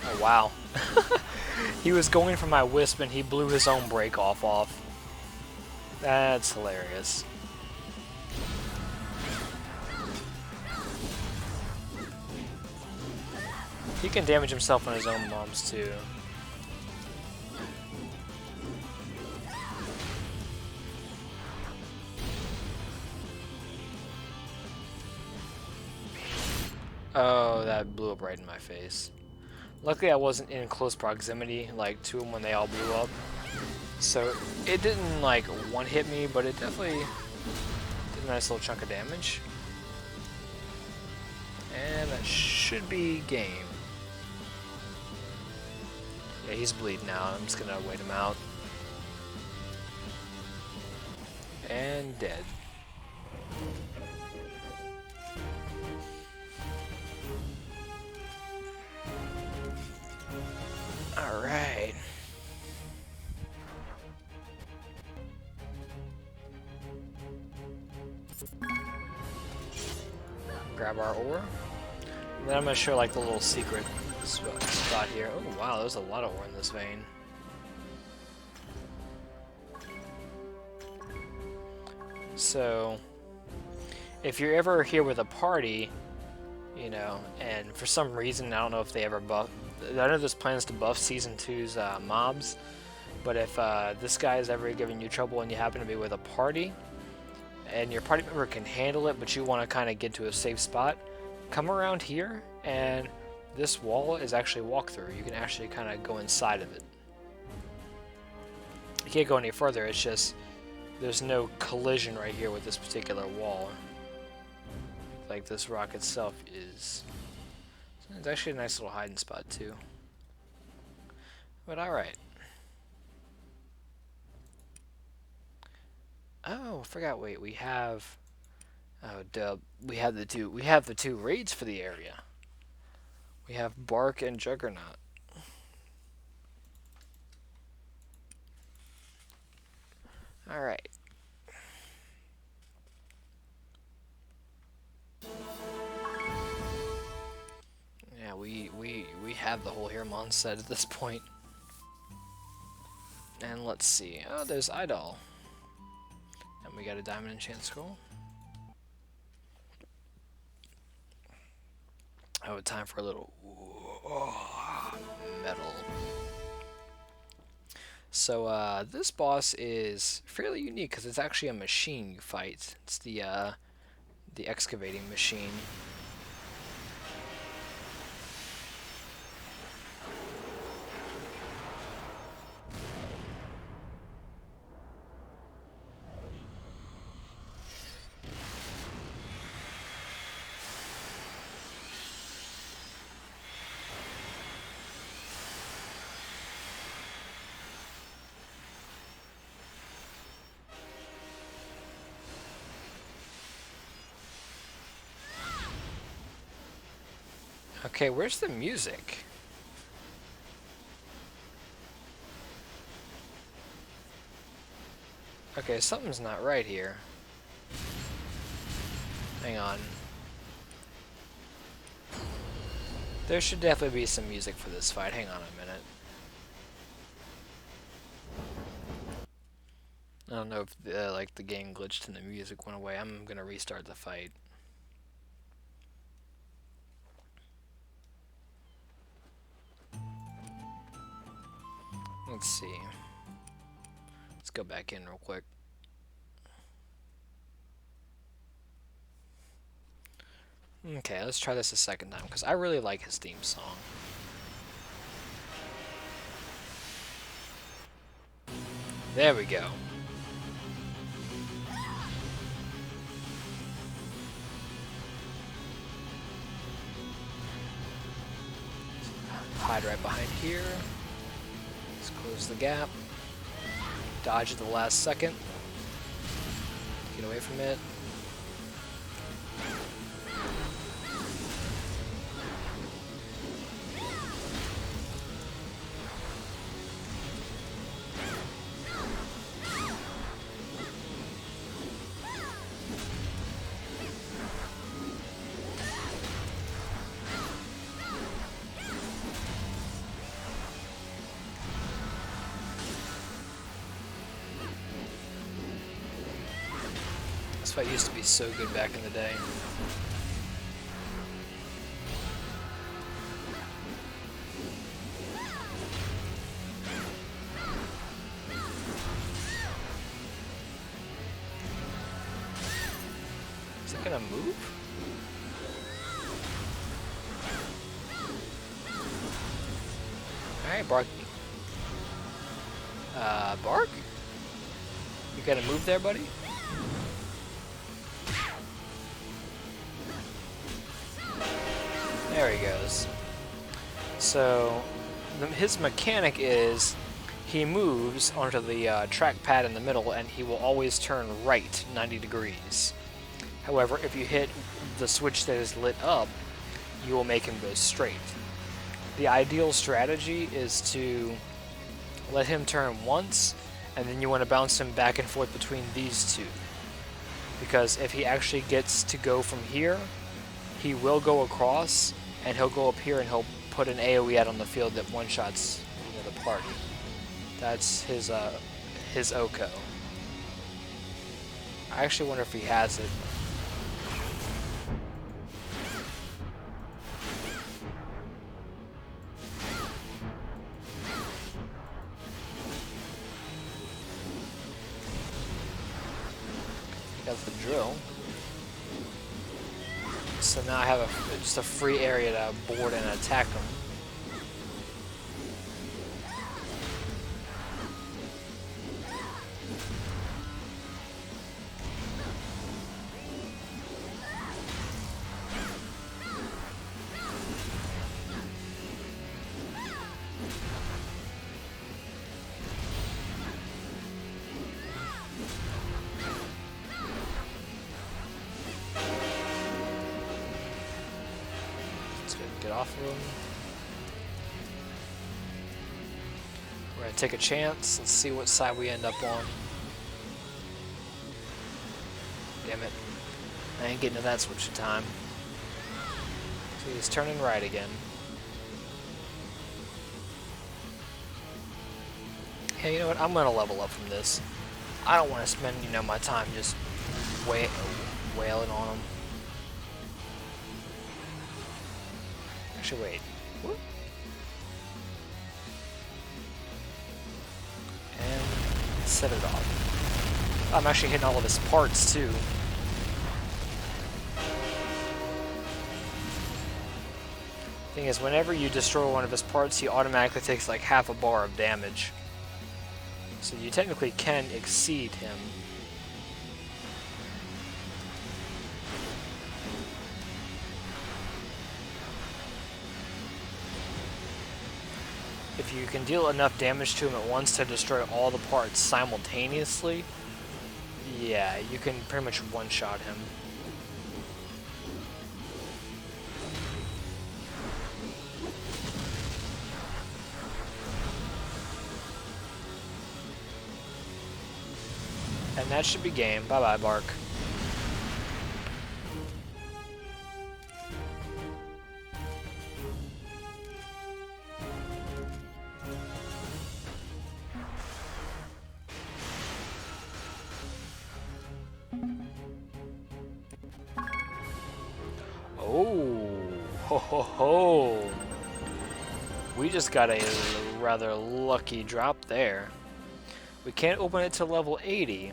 Oh, wow. He was going for my Wisp and he blew his own break off. That's hilarious. He can damage himself on his own bombs too. Oh, that blew up right in my face. Luckily I wasn't in close proximity, like, to them when they all blew up. So it didn't, like, one-hit me, but it definitely did a nice little chunk of damage. And that should be game. Yeah, he's bleeding out. I'm just gonna wait him out. And dead. Alright. Grab our ore. And then I'm going to show like the little secret spot here. Oh wow, there's a lot of ore in this vein. So, if you're ever here with a party, you know, and for some reason, I don't know if they ever buff... I know there's plans to buff Season 2's mobs, but if this guy is ever giving you trouble and you happen to be with a party, and your party member can handle it, but you want to kind of get to a safe spot, come around here, and this wall is actually walk-through. You can actually kind of go inside of it. You can't go any further, it's just there's no collision right here with this particular wall. Like this rock itself is... It's actually a nice little hiding spot too. But alright. Oh, I forgot, wait, we have... Oh, duh. We have the two raids for the area. We have Bark and Juggernaut. Alright. Yeah, we have the whole Hermon set at this point. And let's see. Oh, there's Idol. And we got a Diamond Enchant Scroll. Oh, time for a little metal. So this boss is fairly unique because it's actually a machine you fight. It's the excavating machine. Okay, where's the music? Okay, something's not right here. Hang on. There should definitely be some music for this fight. Hang on a minute. I don't know if like the game glitched and the music went away. I'm gonna restart the fight. let's see. Let's go back in real quick. Okay, let's try this a second time, because I really like his theme song. There we go. Hide right behind here. Let's close the gap. Dodge at the last second. Get away from it. This fight used to be so good back in the day. Is it gonna move? Alright, Bark. Bark? You gotta move there, buddy? There he goes. So, his mechanic is he moves onto the trackpad in the middle and he will always turn right 90 degrees. However, if you hit the switch that is lit up, you will make him go straight. The ideal strategy is to let him turn once, and then you want to bounce him back and forth between these two. Because if he actually gets to go from here, he will go across, and he'll go up here and he'll put an AoE out on the field that one-shots the party. That's his Oko. I actually wonder if he has it. He has the drill. So now I have just a free area to board and attack him. Get off of him. We're gonna take a chance. Let's see what side we end up on. Damn it. I ain't getting to that switch in time. So he's turning right again. Hey, you know what? I'm gonna level up from this. I don't want to spend, my time just wailing on him. Actually, wait. Whoop. And set it off. I'm actually hitting all of his parts, too. Thing is, whenever you destroy one of his parts, he automatically takes like half a bar of damage. So you technically can exceed him. If you can deal enough damage to him at once to destroy all the parts simultaneously, yeah, you can pretty much one-shot him. And that should be game. Bye-bye, Bark. Oh, ho ho ho. we just got a rather lucky drop there. We can't open it to level 80,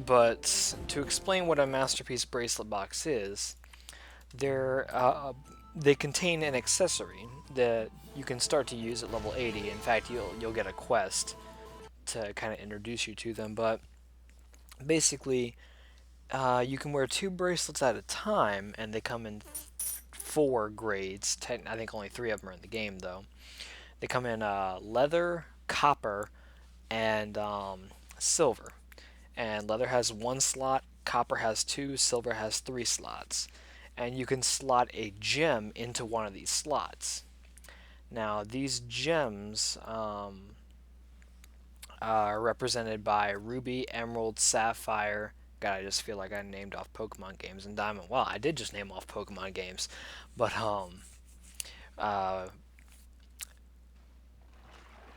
but to explain what a Masterpiece Bracelet box is, they contain an accessory that you can start to use at level 80. In fact, you'll get a quest to kind of introduce you to them, but basically you can wear 2 bracelets at a time, and they come in 4 grades. I think only 3 of them are in the game, though. They come in leather, copper, and silver. And leather has 1 slot, copper has 2, silver has 3 slots. And you can slot a gem into one of these slots. Now, these gems are represented by ruby, emerald, sapphire. God, I just feel like I named off Pokemon games, and diamond. Well, I did just name off Pokemon games, but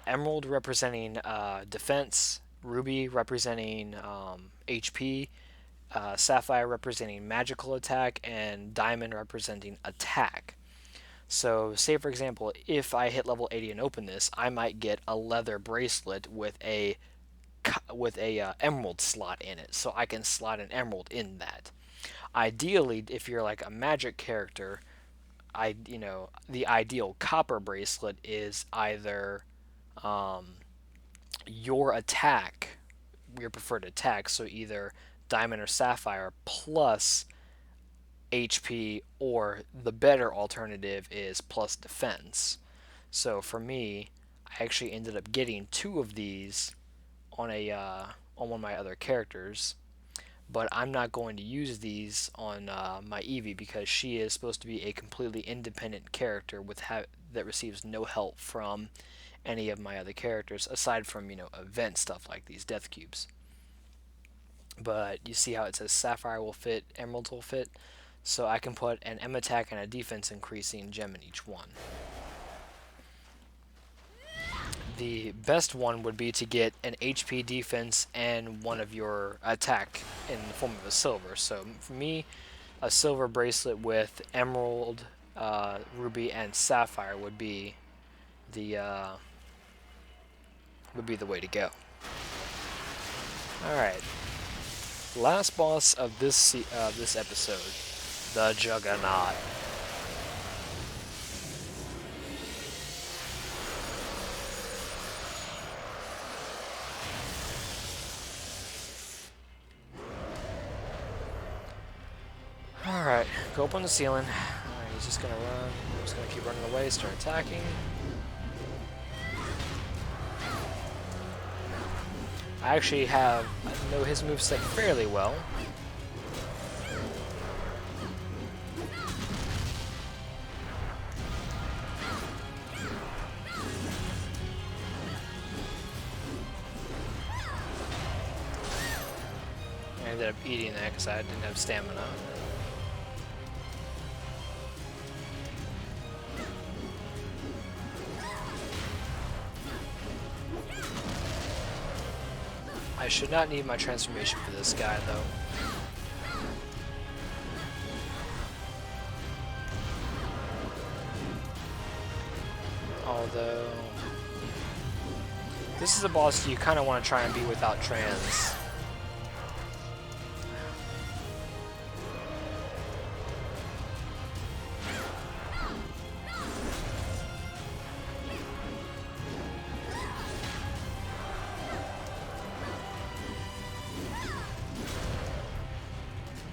emerald representing defense, ruby representing HP, sapphire representing magical attack, and diamond representing attack. So, say for example, if I hit level 80 and open this, I might get a leather bracelet with a emerald slot in it, so I can slot an emerald in that. Ideally, if you're like a magic character, the ideal copper bracelet is either your attack, your preferred attack, so either diamond or sapphire plus HP, or the better alternative is plus defense. So for me, I actually ended up getting 2 of these on one of my other characters, but I'm not going to use these on my Eevee because she is supposed to be a completely independent character that receives no help from any of my other characters aside from event stuff like these death cubes. But you see how it says sapphire will fit, emerald will fit, so I can put an M attack and a defense increasing gem in each one. The best one would be to get an HP, defense, and one of your attack in the form of a silver. So for me, a silver bracelet with emerald, ruby, and sapphire would be the way to go. All right, last boss of this episode, the Juggernaut. Alright, go up on the ceiling. Alright, he's just gonna run. I'm just gonna keep running away, start attacking. I actually know his moveset fairly well. I ended up eating that because I didn't have stamina. I should not need my transformation for this guy, though. Although, this is a boss you kind of want to try and be without trans.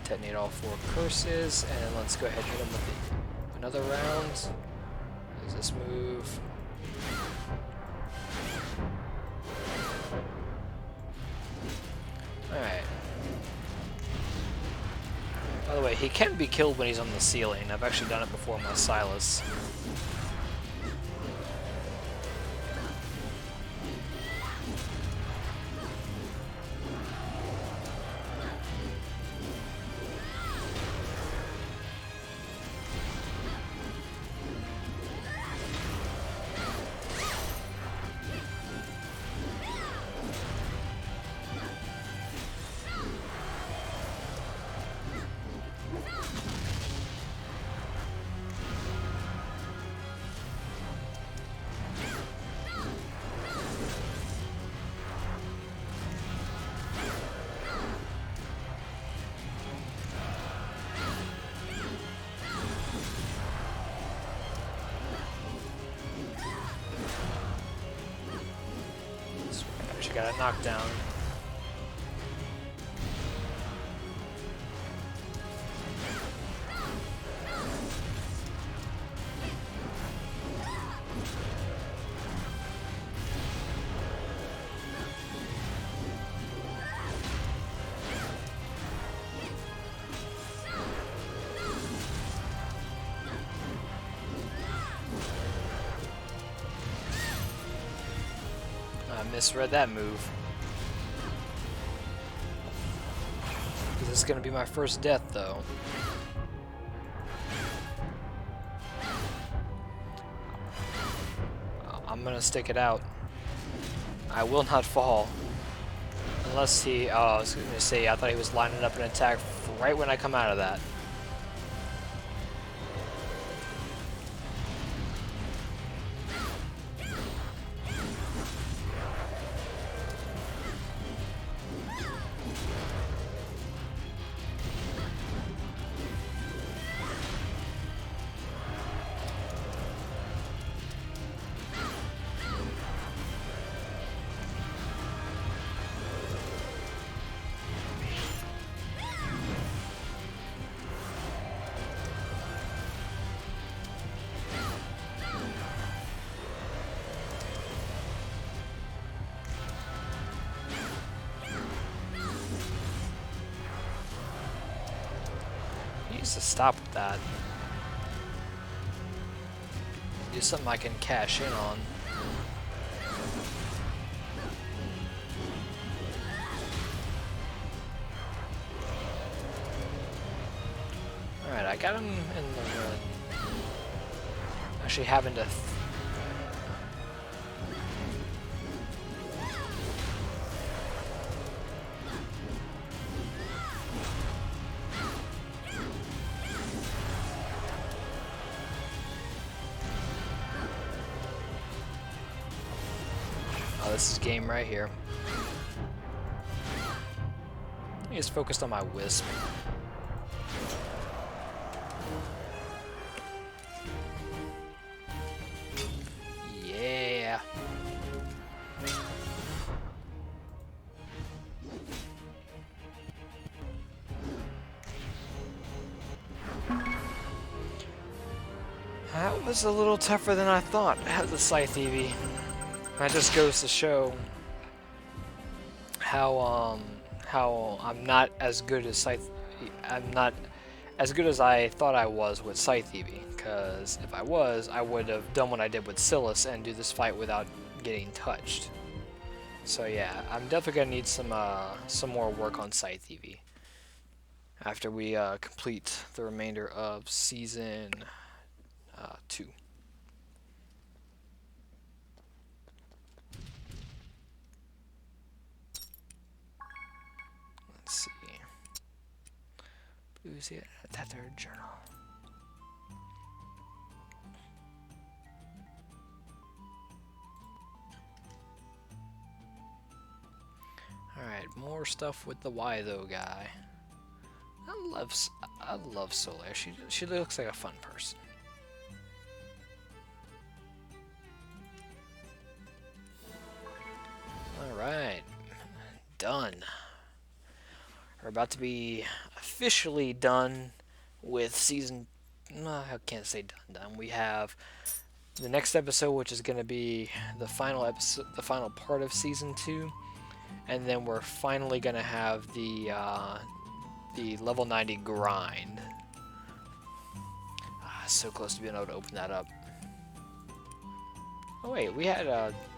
Detonate all 4 curses, and let's go ahead and hit him with another round. Does this move? Alright. By the way, he can be killed when he's on the ceiling. I've actually done it before with Silas. got a knockdown. I misread that move. This is gonna be my first death, though. I'm gonna stick it out. I will not fall. Unless he... Oh, I was gonna say, I thought he was lining up an attack right when I come out of that. To stop with that. Do something I can cash in on. Alright, I got him in the actually having to this is game right here. He is focused on my wisp. Yeah. That was a little tougher than I thought as a Scythe EV. That just goes to show how I'm not as good as Scythe. I'm not as good as I thought I was with Scythe EV. Because if I was, I would have done what I did with Silas and do this fight without getting touched. So yeah, I'm definitely gonna need some more work on Scythe EV after we complete the remainder of season 2. Let's see. Blues here, Tether Journal. Alright, more stuff with the Y though guy. I love Solar. She looks like a fun person. Alright. Done. We're about to be officially done with season... No, I can't say done. We have the next episode, which is going to be the final episode, the final part of season 2, and then we're finally going to have the level 90 grind. So close to being able to open that up. Oh wait, we had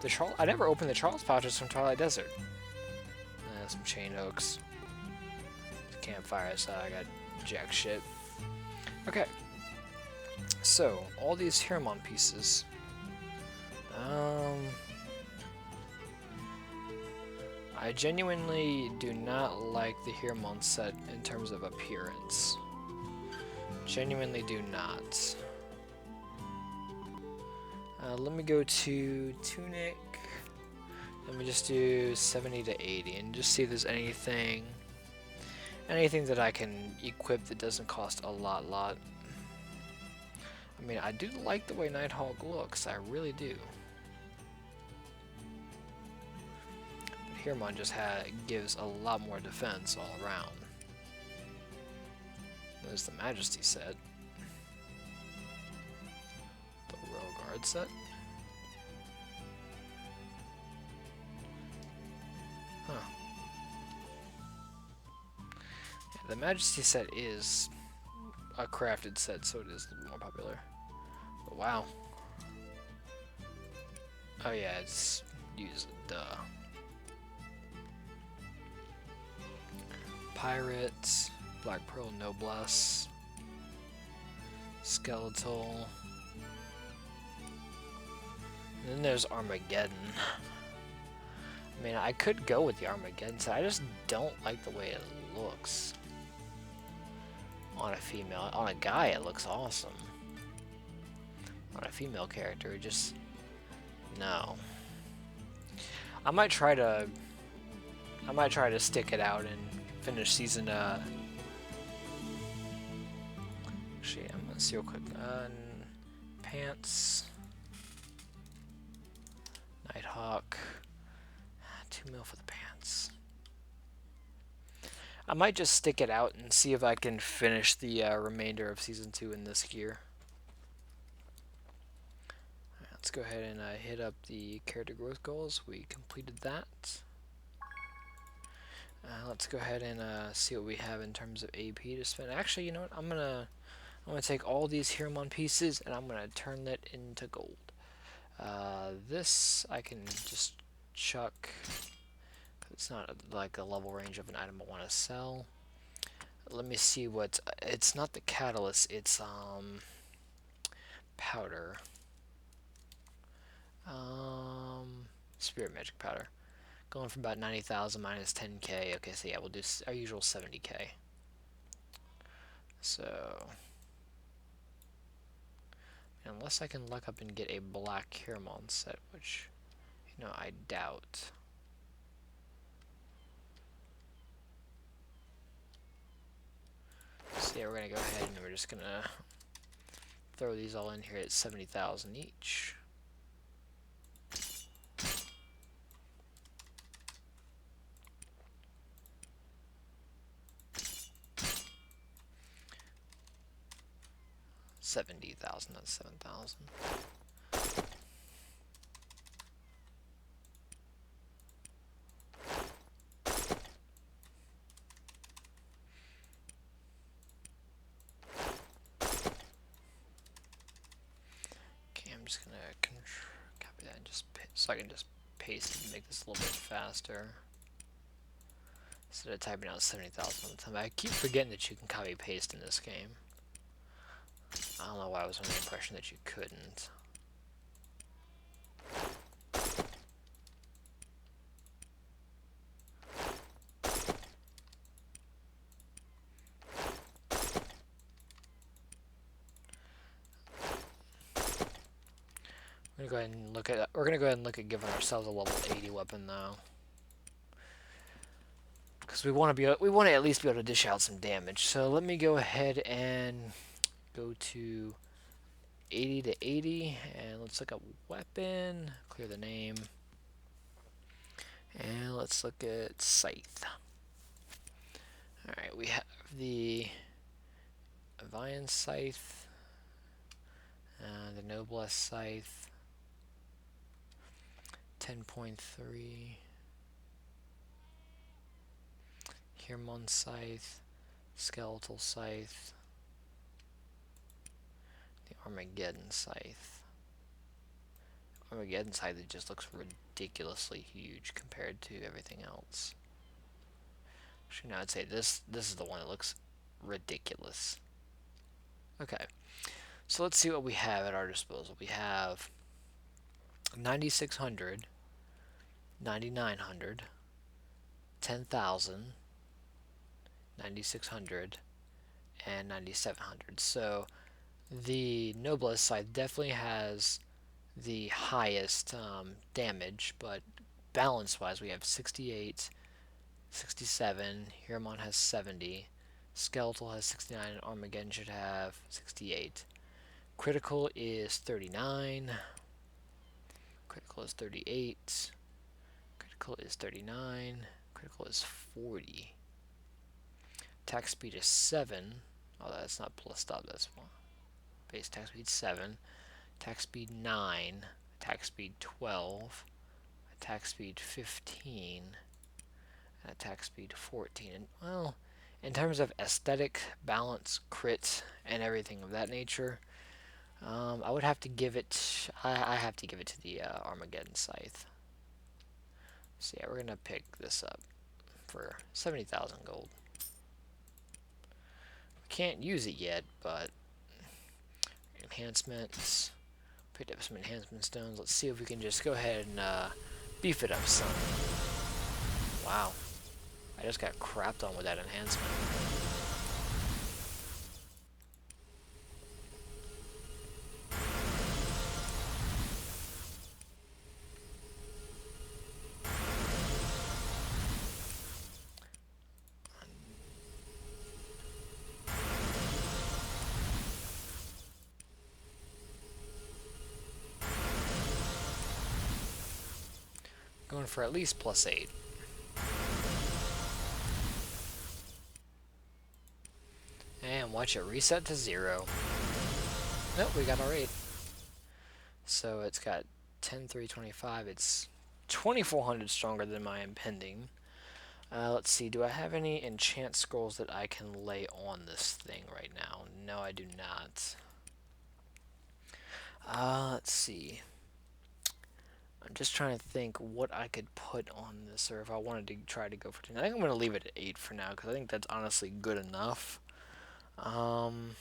the Charles. I never opened the Charles pouches from Twilight Desert. Some chain hooks. Campfire, so I got jack shit. Okay. So, all these Hirmon pieces. I genuinely do not like the Hirmon set in terms of appearance. Genuinely do not. Let me go to Tunic. Let me just do 70 to 80 and just see if there's anything that I can equip that doesn't cost a lot. I mean, I do like the way Nighthawk looks, I really do. Hirmon just gives a lot more defense all around. There's the Majesty set. The Royal Guard set. Huh. Yeah, the Majesty set is a crafted set, so it is a little more popular. But wow. Oh yeah, it's used, duh. Pirates, Black Pearl Noblesse, Skeletal, and then there's Armageddon. I mean, I could go with the Armageddon set, I just don't like the way it looks. On a female, on a guy it looks awesome. On a female character, it just, no. I might try to stick it out and finish season, actually, I'm gonna see real quick, pants, Nighthawk, 2 mil for the pants. I might just stick it out and see if I can finish the remainder of season 2 in this gear. Right, let's go ahead and hit up the character growth goals. We completed that. Let's go ahead and see what we have in terms of AP to spend. Actually, you know what? I'm gonna take all these Hirmon pieces and I'm gonna turn that into gold. This I can just chuck. It's not like a level range of an item I want to sell. Let me see what. It's not the catalyst. It's powder. Spirit magic powder. Going from about 90,000 minus 10k. Okay, so yeah, we'll do our usual 70k. So, unless I can luck up and get a black Hirmon set, which, you know, I doubt. So yeah, we're gonna go ahead and we're just gonna throw these all in here at 70,000 each. $70,000, not 7,000. Okay, I'm just gonna copy that and just so I can just paste it and make this a little bit faster. Instead of typing out 70,000 all the time. I keep forgetting that you can copy paste in this game. I don't know why I was under the impression that you couldn't. We're gonna go ahead and look at giving ourselves a level 80 weapon though. Because we want to at least be able to dish out some damage. So let me go ahead and go to 80 to 80, and let's look up weapon, clear the name, and let's look at scythe. Alright, we have the Avian scythe, the Noblesse scythe, 10.3, Hirmon scythe, skeletal scythe, the Armageddon scythe. Armageddon scythe, it just looks ridiculously huge compared to everything else. Actually, no, I'd say this is the one that looks ridiculous. Okay, so let's see what we have at our disposal. We have 9,600, 9,900, 10,000, 9,600, and 9,700. So the Noblesse side definitely has the highest damage, but balance-wise, we have 68, 67, Hirmon has 70, Skeletal has 69, and Armageddon should have 68. Critical is 39, critical is 38, Critical is 39. Critical is 40. Attack speed is 7. Oh, that's not plus stop, that's 1. Base attack speed 7. Attack speed 9. Attack speed 12. Attack speed 15. And attack speed 14. And, well, in terms of aesthetic, balance, crit, and everything of that nature, I would have to give it. I have to give it to the Armageddon Scythe. So yeah, we're gonna pick this up for 70,000 gold. We can't use it yet, but enhancements. Picked up some enhancement stones. Let's see if we can just go ahead and beef it up some. Wow, I just got crapped on with that enhancement. Going for at least +8. And watch it reset to 0. Nope, we got our 8. So it's got 10,325. It's 2,400 stronger than my impending. Let's see, do I have any enchant scrolls that I can lay on this thing right now? No, I do not. Let's see. I'm just trying to think what I could put on this, or if I wanted to try to go for 10. I think I'm going to leave it at 8 for now, because I think that's honestly good enough. I'm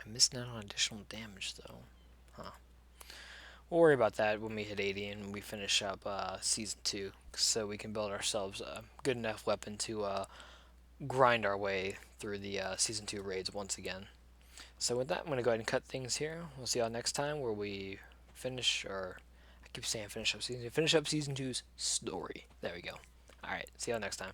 missing out on additional damage, though. Huh. We'll worry about that when we hit 80 and we finish up Season 2, so we can build ourselves a good enough weapon to grind our way through the Season 2 raids once again. So with that, I'm going to go ahead and cut things here. We'll see y'all next time where we finish, or I keep saying finish up Season 2's story. There we go. Alright, see y'all next time.